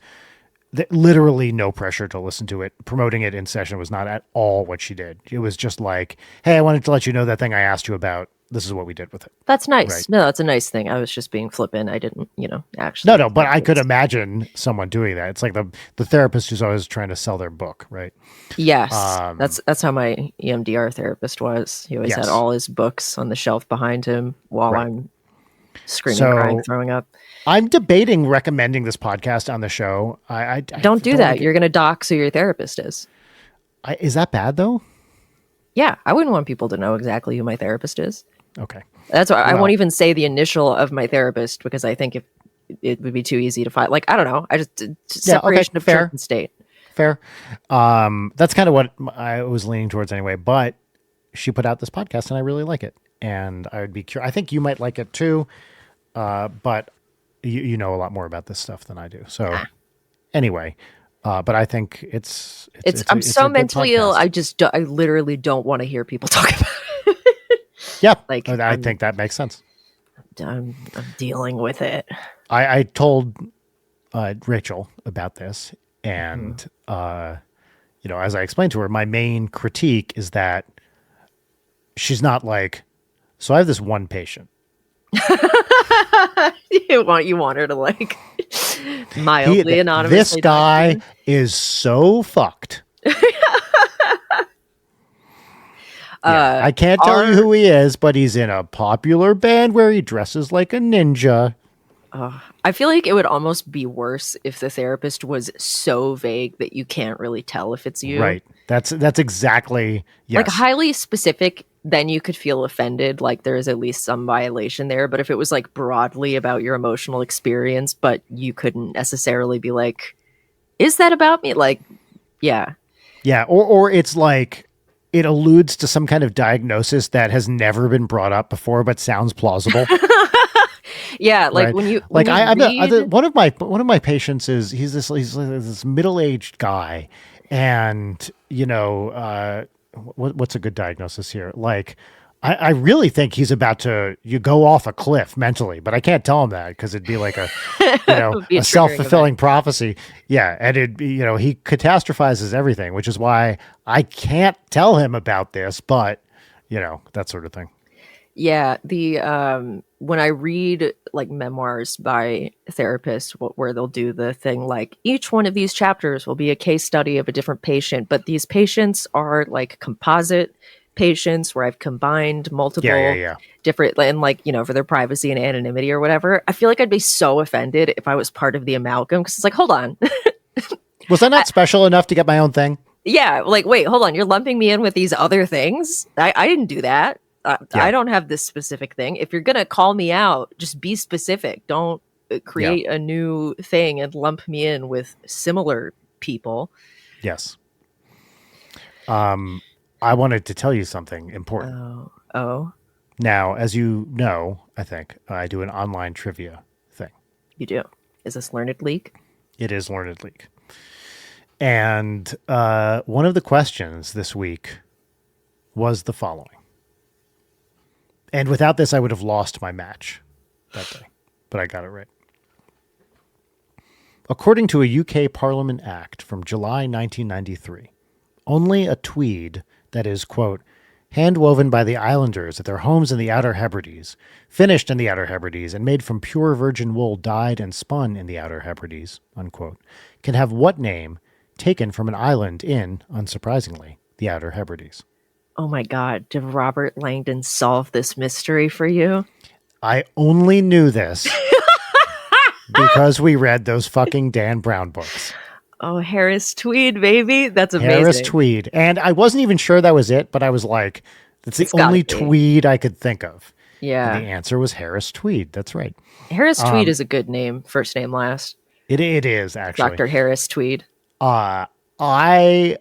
literally no pressure to listen to it. Promoting it in session was not at all what she did. It was just like, hey, I wanted to let you know that thing I asked you about. This is what we did with it. That's nice. Right. No, that's a nice thing. I was just being flippant. I didn't, actually. No, but I could imagine someone doing that. It's like the therapist who's always trying to sell their book, right? Yes, that's how my EMDR therapist was. He always Yes. had all his books on the shelf behind him while Right. I'm screaming, So- crying, throwing up. I'm debating recommending this podcast on the show. I Don't do that. You're going to dox who your therapist is. Is that bad though? Yeah, I wouldn't want people to know exactly who my therapist is. Okay. That's why I Well- won't even say the initial of my therapist because I think if it would be too easy to find. Like, I don't know. I just separation of fair. church and state. Fair. That's kind of what I was leaning towards anyway, but she put out this podcast and I really like it. And I would be curious. I think you might like it too. But you know a lot more about this stuff than I do. So anyway, but I think it's I'm it's a so good mentally ill. podcast. I literally don't want to hear people talk about it. Yeah. like, I think that makes sense. I'm dealing with it. I told Rachel about this, Mhm. and as I explained to her, my main critique is that she's not like, so I have this one patient. You want her to like mildly This anonymously talk to guy you? is so fucked. Yeah, I can't tell you Our who he is, but he's in a popular band where he dresses like a ninja. I feel like it would almost be worse if the therapist was so vague that you can't really tell if it's you. Right. That's exactly, Like yes. highly specific, then you could feel offended, like there is at least some violation there. But if it was like broadly about your emotional experience, but you couldn't necessarily be like, is that about me? Like, yeah. Yeah, or it's like it alludes to some kind of diagnosis that has never been brought up before but sounds plausible. Yeah, like Right. when you Like read one of my patients is he's like this middle-aged guy, and what's a good diagnosis here? Like I really think he's about to go off a cliff mentally, but I can't tell him that because it'd be like a it would be a a triggering self-fulfilling event. prophecy. Yeah, and he catastrophizes everything, which is why I can't tell him about this, but that sort of thing. Yeah, the when I read like memoirs by therapists where they'll do the thing like each one of these chapters will be a case study of a different patient, but these patients are like composite patients where I've combined Yeah, yeah, multiple yeah. different and like, for their privacy and anonymity or whatever. I feel like I'd be so offended if I was part of the amalgam because it's like, hold on. Was I not special enough to get my own thing? Yeah, like wait, hold on. You're lumping me in with these other things. I didn't do that. I Yeah, don't have this specific thing. If you're gonna call me out, just be specific. Don't yeah, create a new thing and lump me in with similar people. yes. I wanted to tell you something important. Oh, oh, Now, as you know, I think I do an online trivia thing. you do. Is this Learned Leak? It is Learned League. And one of the questions this week was the following. And without this, I would have lost my match that day, but I got it right. According to a UK Parliament Act from July 1993, only a tweed that is, quote, hand-woven by the islanders at their homes in the Outer Hebrides, finished in the Outer Hebrides, and made from pure virgin wool dyed and spun in the Outer Hebrides, unquote, can have what name taken from an island in, unsurprisingly, the Outer Hebrides. Oh my God! Did Robert Langdon solve this mystery for you? I only knew this because we read those fucking Dan Brown books. Oh, Harris Tweed, baby, that's Harris amazing. Tweed. And I wasn't even sure that was it, but I was like, that's the It's gotta only be. Tweed I could think of. And Yeah, the answer was Harris Tweed. That's right. Harris Tweed is a good name, first name last. It is actually. Dr. Harris Tweed. Uh, I,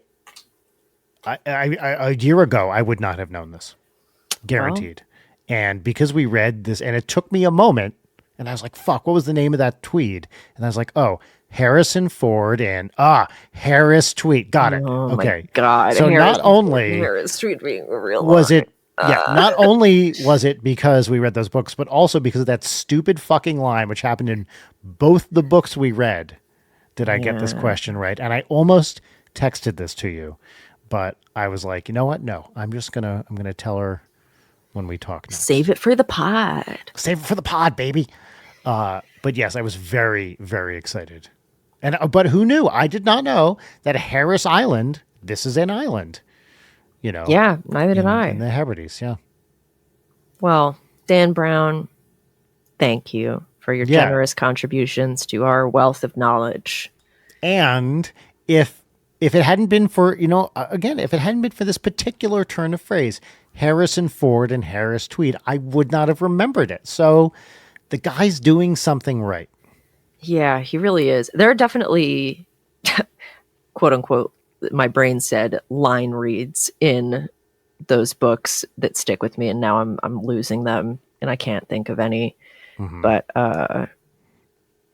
a year ago, I would not have known this, guaranteed. And because we read this, and it took me a moment, and I was like, "Fuck, what was the name of that Tweed?" And I was like, "Oh, Harrison Ford and Harris Tweed. Got it. Oh Okay." my God. So not only Harris Tweed being a real was line. it yeah, not only was it because we read those books, but also because of that stupid fucking line, which happened in both the books we read, did I get this Yeah. question right. And I almost texted this to you, but I was like, you know what? No, I'm gonna tell her when we talk next. Save it for the pod. Save it for the pod, baby. But yes, I was very, very excited. And but who knew? I did not know that Harris Island, this is an island, Yeah, neither did I. in the Hebrides, yeah. Well, Dan Brown, thank you for your Yeah. generous contributions to our wealth of knowledge. And if it hadn't been for, again, if it hadn't been for this particular turn of phrase, Harrison Ford and Harris Tweed, I would not have remembered it. So the guy's doing something right. Yeah, he really is. There are definitely, quote unquote, my brain said line reads in those books that stick with me, and now I'm losing them, and I can't think of any. But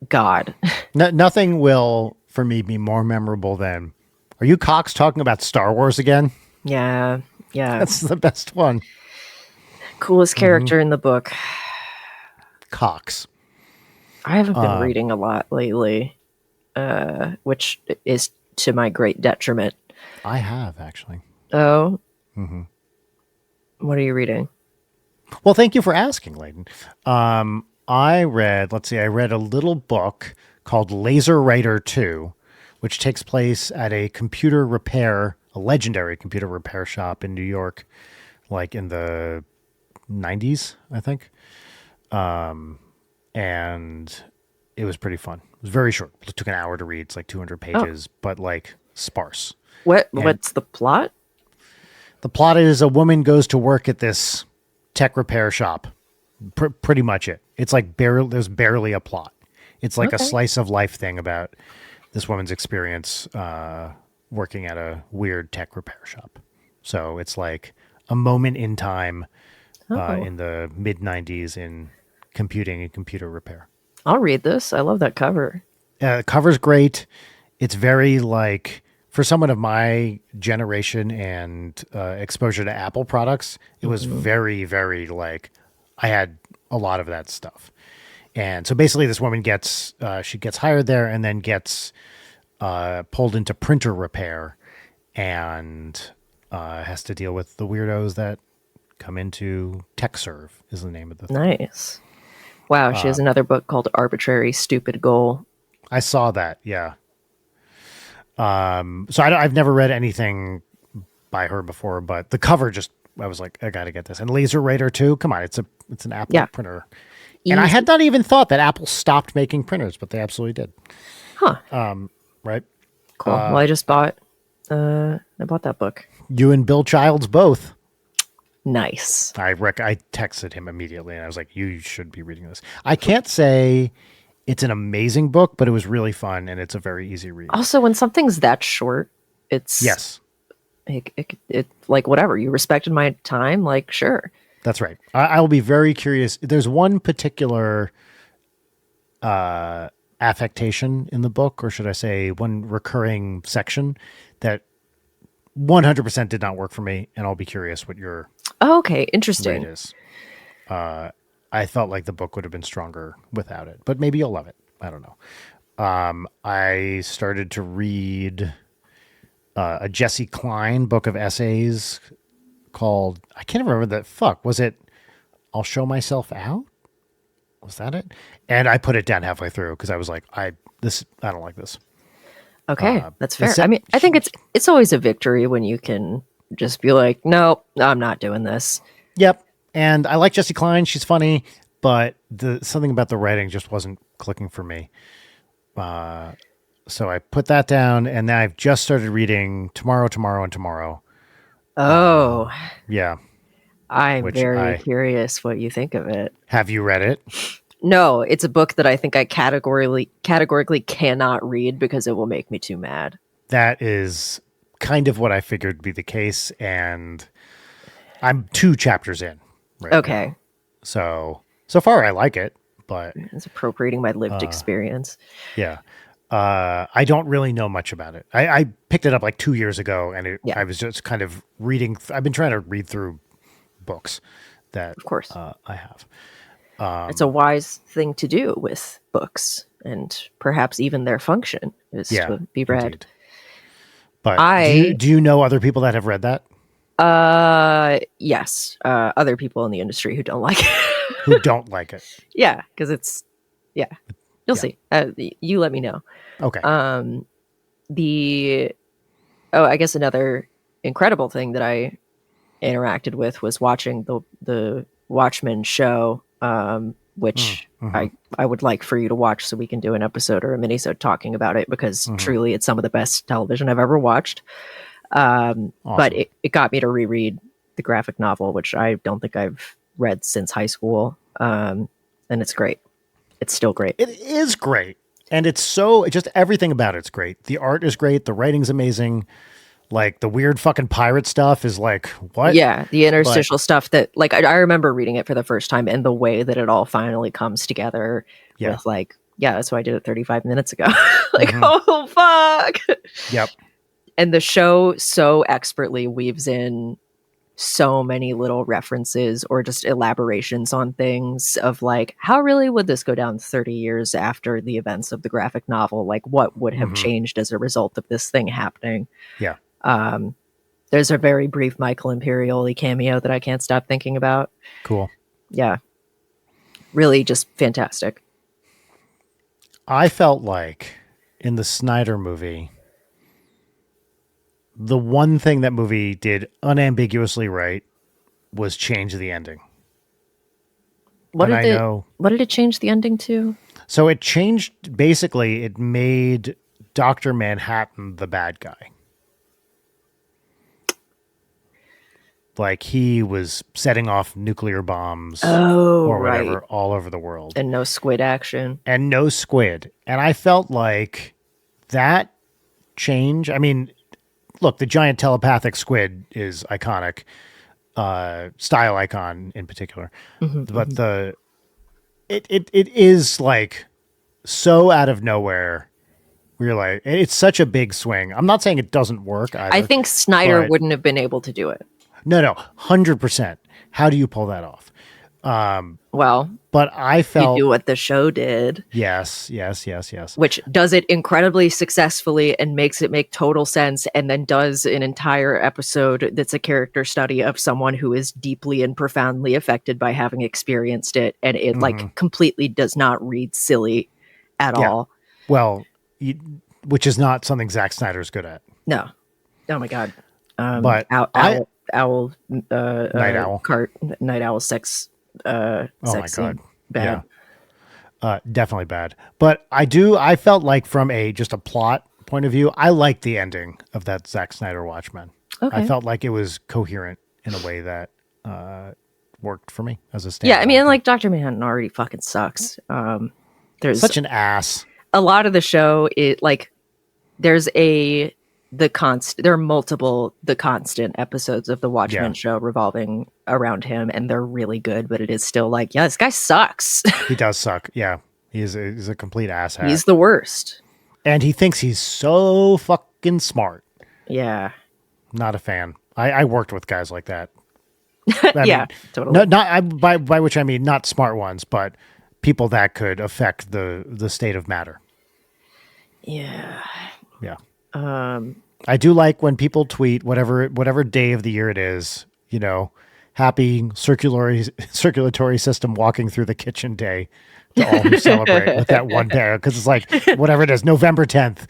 God, Nothing will, for me, be more memorable than, are you Cox talking about Star Wars again? yeah, yeah, That's the best one. coolest character in the book. Cox. I haven't been reading a lot lately, which is to my great detriment. I have, actually. Oh? What are you reading? Well, thank you for asking, Layden. I read a little book called Laser Writer 2, which takes place at a legendary computer repair shop in New York, like in the 90s, I think. And it was pretty fun. It was very short. It took an hour to read. It's like 200 pages, but like sparse. What's the plot? The plot is a woman goes to work at this tech repair shop. Pretty much it. It's like there's barely a plot. It's like a slice of life thing about this woman's experience working at a weird tech repair shop. So it's like a moment in time in the mid 90s in computing and computer repair. I'll read this. I love that cover. The cover's great. It's very like, for someone of my generation and exposure to Apple products, it was very, very like, I had a lot of that stuff. And so basically this woman gets hired there and then gets pulled into printer repair and has to deal with the weirdos that come into TechServe is the name of the thing. Nice. Wow, she has another book called Arbitrary Stupid Goal. I saw that, yeah. So I've never read anything by her before, but the cover I was like, I got to get this. And Laser Writer 2, come on, it's an Apple printer. And I had not even thought that Apple stopped making printers, but they absolutely did. Huh. Right? Cool. Well, I bought that book. You and Bill Childs both. Nice. I texted him immediately, and I was like, you should be reading this. I can't say it's an amazing book, but it was really fun, and it's a very easy read. Also, when something's that short, it's... Yes. It like, whatever. You respected my time, like, sure. That's right. I will be very curious. There's one particular affectation in the book, or should I say one recurring section that 100% did not work for me, and I'll be curious what your okay, interesting rate is. I felt like the book would have been stronger without it, but maybe you'll love it. I don't know. I started to read a Jesse Klein book of essays called, I can't remember was it I'll Show Myself Out? Was that it? And I put it down halfway through because I was like, I don't like this. Okay, that's fair. I mean, I think it's always a victory when you can just be like, no, I'm not doing this. Yep. And I like Jesse Klein. She's funny, but something about the writing just wasn't clicking for me. So I put that down, and then I've just started reading Tomorrow, Tomorrow, and Tomorrow. Oh. Yeah. I'm very curious what you think of it. Have you read it? No, it's a book that I think I categorically cannot read because it will make me too mad. That is kind of what I figured would be the case, and I'm 2 chapters in. Right okay. now. So far I like it, but it's appropriating my lived experience. Yeah. I don't really know much about it. I picked it up like 2 years ago, and I was just kind of reading. I've been trying to read through books that, of course, I have. It's a wise thing to do with books, and perhaps even their function is to be read. Indeed. But do you know other people that have read that? Yes. Other people in the industry who don't like it. Who don't like it? Yeah, because it's you'll see. You let me know. Okay. I guess another incredible thing that I interacted with was watching the Watchmen show, which I would like for you to watch so we can do an episode or a minisode talking about it, because truly it's some of the best television I've ever watched. Awesome. But it got me to reread the graphic novel, which I don't think I've read since high school. And it's great. It's still great. It is great. And just everything about it's great. The art is great. The writing's amazing. Like the weird fucking pirate stuff is like, what? Yeah. The interstitial stuff that, like, I remember reading it for the first time, and the way that it all finally comes together with, like, that's what I did it 35 minutes ago. Like, oh, fuck. Yep. And the show so expertly weaves in so many little references or just elaborations on things of like, how really would this go down 30 years after the events of the graphic novel? Like, what would have changed as a result of this thing happening? Yeah. There's a very brief Michael Imperioli cameo that I can't stop thinking about. Cool. Yeah. Really just fantastic. I felt like in the Snyder movie, the one thing that movie did unambiguously right was change the ending. What did it change the ending to? So it changed, basically, it made Dr. Manhattan the bad guy. Like he was setting off nuclear bombs or whatever all over the world. And no squid action. And no squid. And I felt like that change, I mean, look, the giant telepathic squid is iconic, style icon in particular. But it is like so out of nowhere. We're like, it's such a big swing. I'm not saying it doesn't work either. I think Snyder wouldn't have been able to do it. No, 100%. How do you pull that off? Well, but I felt you do what the show did. Yes. Which does it incredibly successfully and makes it make total sense, and then does an entire episode that's a character study of someone who is deeply and profoundly affected by having experienced it, and it like completely does not read silly at all. Well, which is not something Zack Snyder's good at. No. Oh my God. But Night Owl sex. Oh my God. Bad. Yeah. Definitely bad. But I felt like from just a plot point of view, I liked the ending of that Zack Snyder Watchmen. Okay. I felt like it was coherent in a way that worked for me as a standalone. Yeah, I mean, like Dr. Manhattan already fucking sucks. There's such an ass. A lot of the show, there are multiple The Constant episodes of the Watchmen show revolving around him, and they're really good, but it is still like, yeah, this guy sucks. He does suck. Yeah. He's a complete asshat. He's the worst. And he thinks he's so fucking smart. Yeah. Not a fan. I worked with guys like that. Totally. By which I mean not smart ones, but people that could affect the state of matter. Yeah. Yeah. I do like when people tweet whatever day of the year it is, happy circulatory system walking through the kitchen day to all who celebrate with that one day. Because it's like, whatever it is, November 10th,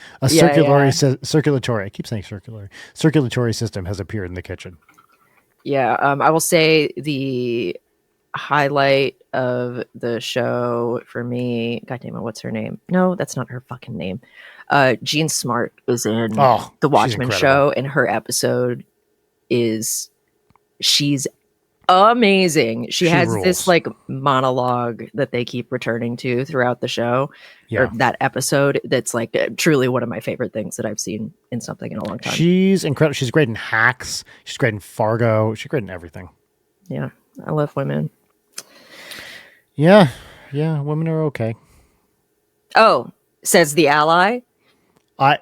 circulatory, I keep saying circulatory system has appeared in the kitchen. Yeah. I will say the highlight of the show for me, God damn it, what's her name? No, that's not her fucking name. Jean Smart is in the Watchmen show, and her episode she's amazing. She has rules. this like monologue that they keep returning to throughout the show, or that episode. That's like truly one of my favorite things that I've seen in something in a long time. She's incredible. She's great in Hacks. She's great in Fargo. She's great in everything. Yeah, I love women. Yeah, women are okay. Oh, says the ally.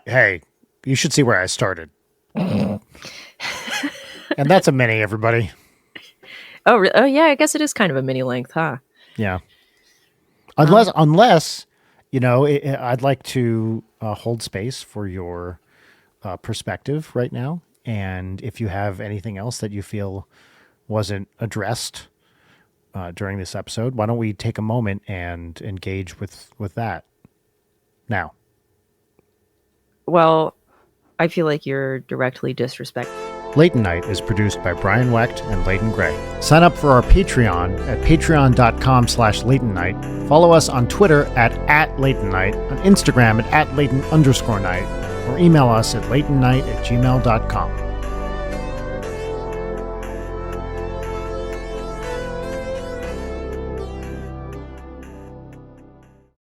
Hey, you should see where I started. And that's a mini, everybody. Oh, yeah, I guess it is kind of a mini length, huh? Yeah. Unless, I'd like to hold space for your perspective right now. And if you have anything else that you feel wasn't addressed during this episode, why don't we take a moment and engage with that now? Well, I feel like you're directly disrespectful. Late Night is produced by Brian Wecht and Leighton Gray. Sign up for our Patreon at patreon.com/Leighton Night. Follow us on Twitter at Leighton Night, on Instagram at Leighton_Night, or email us at leightonnight@gmail.com.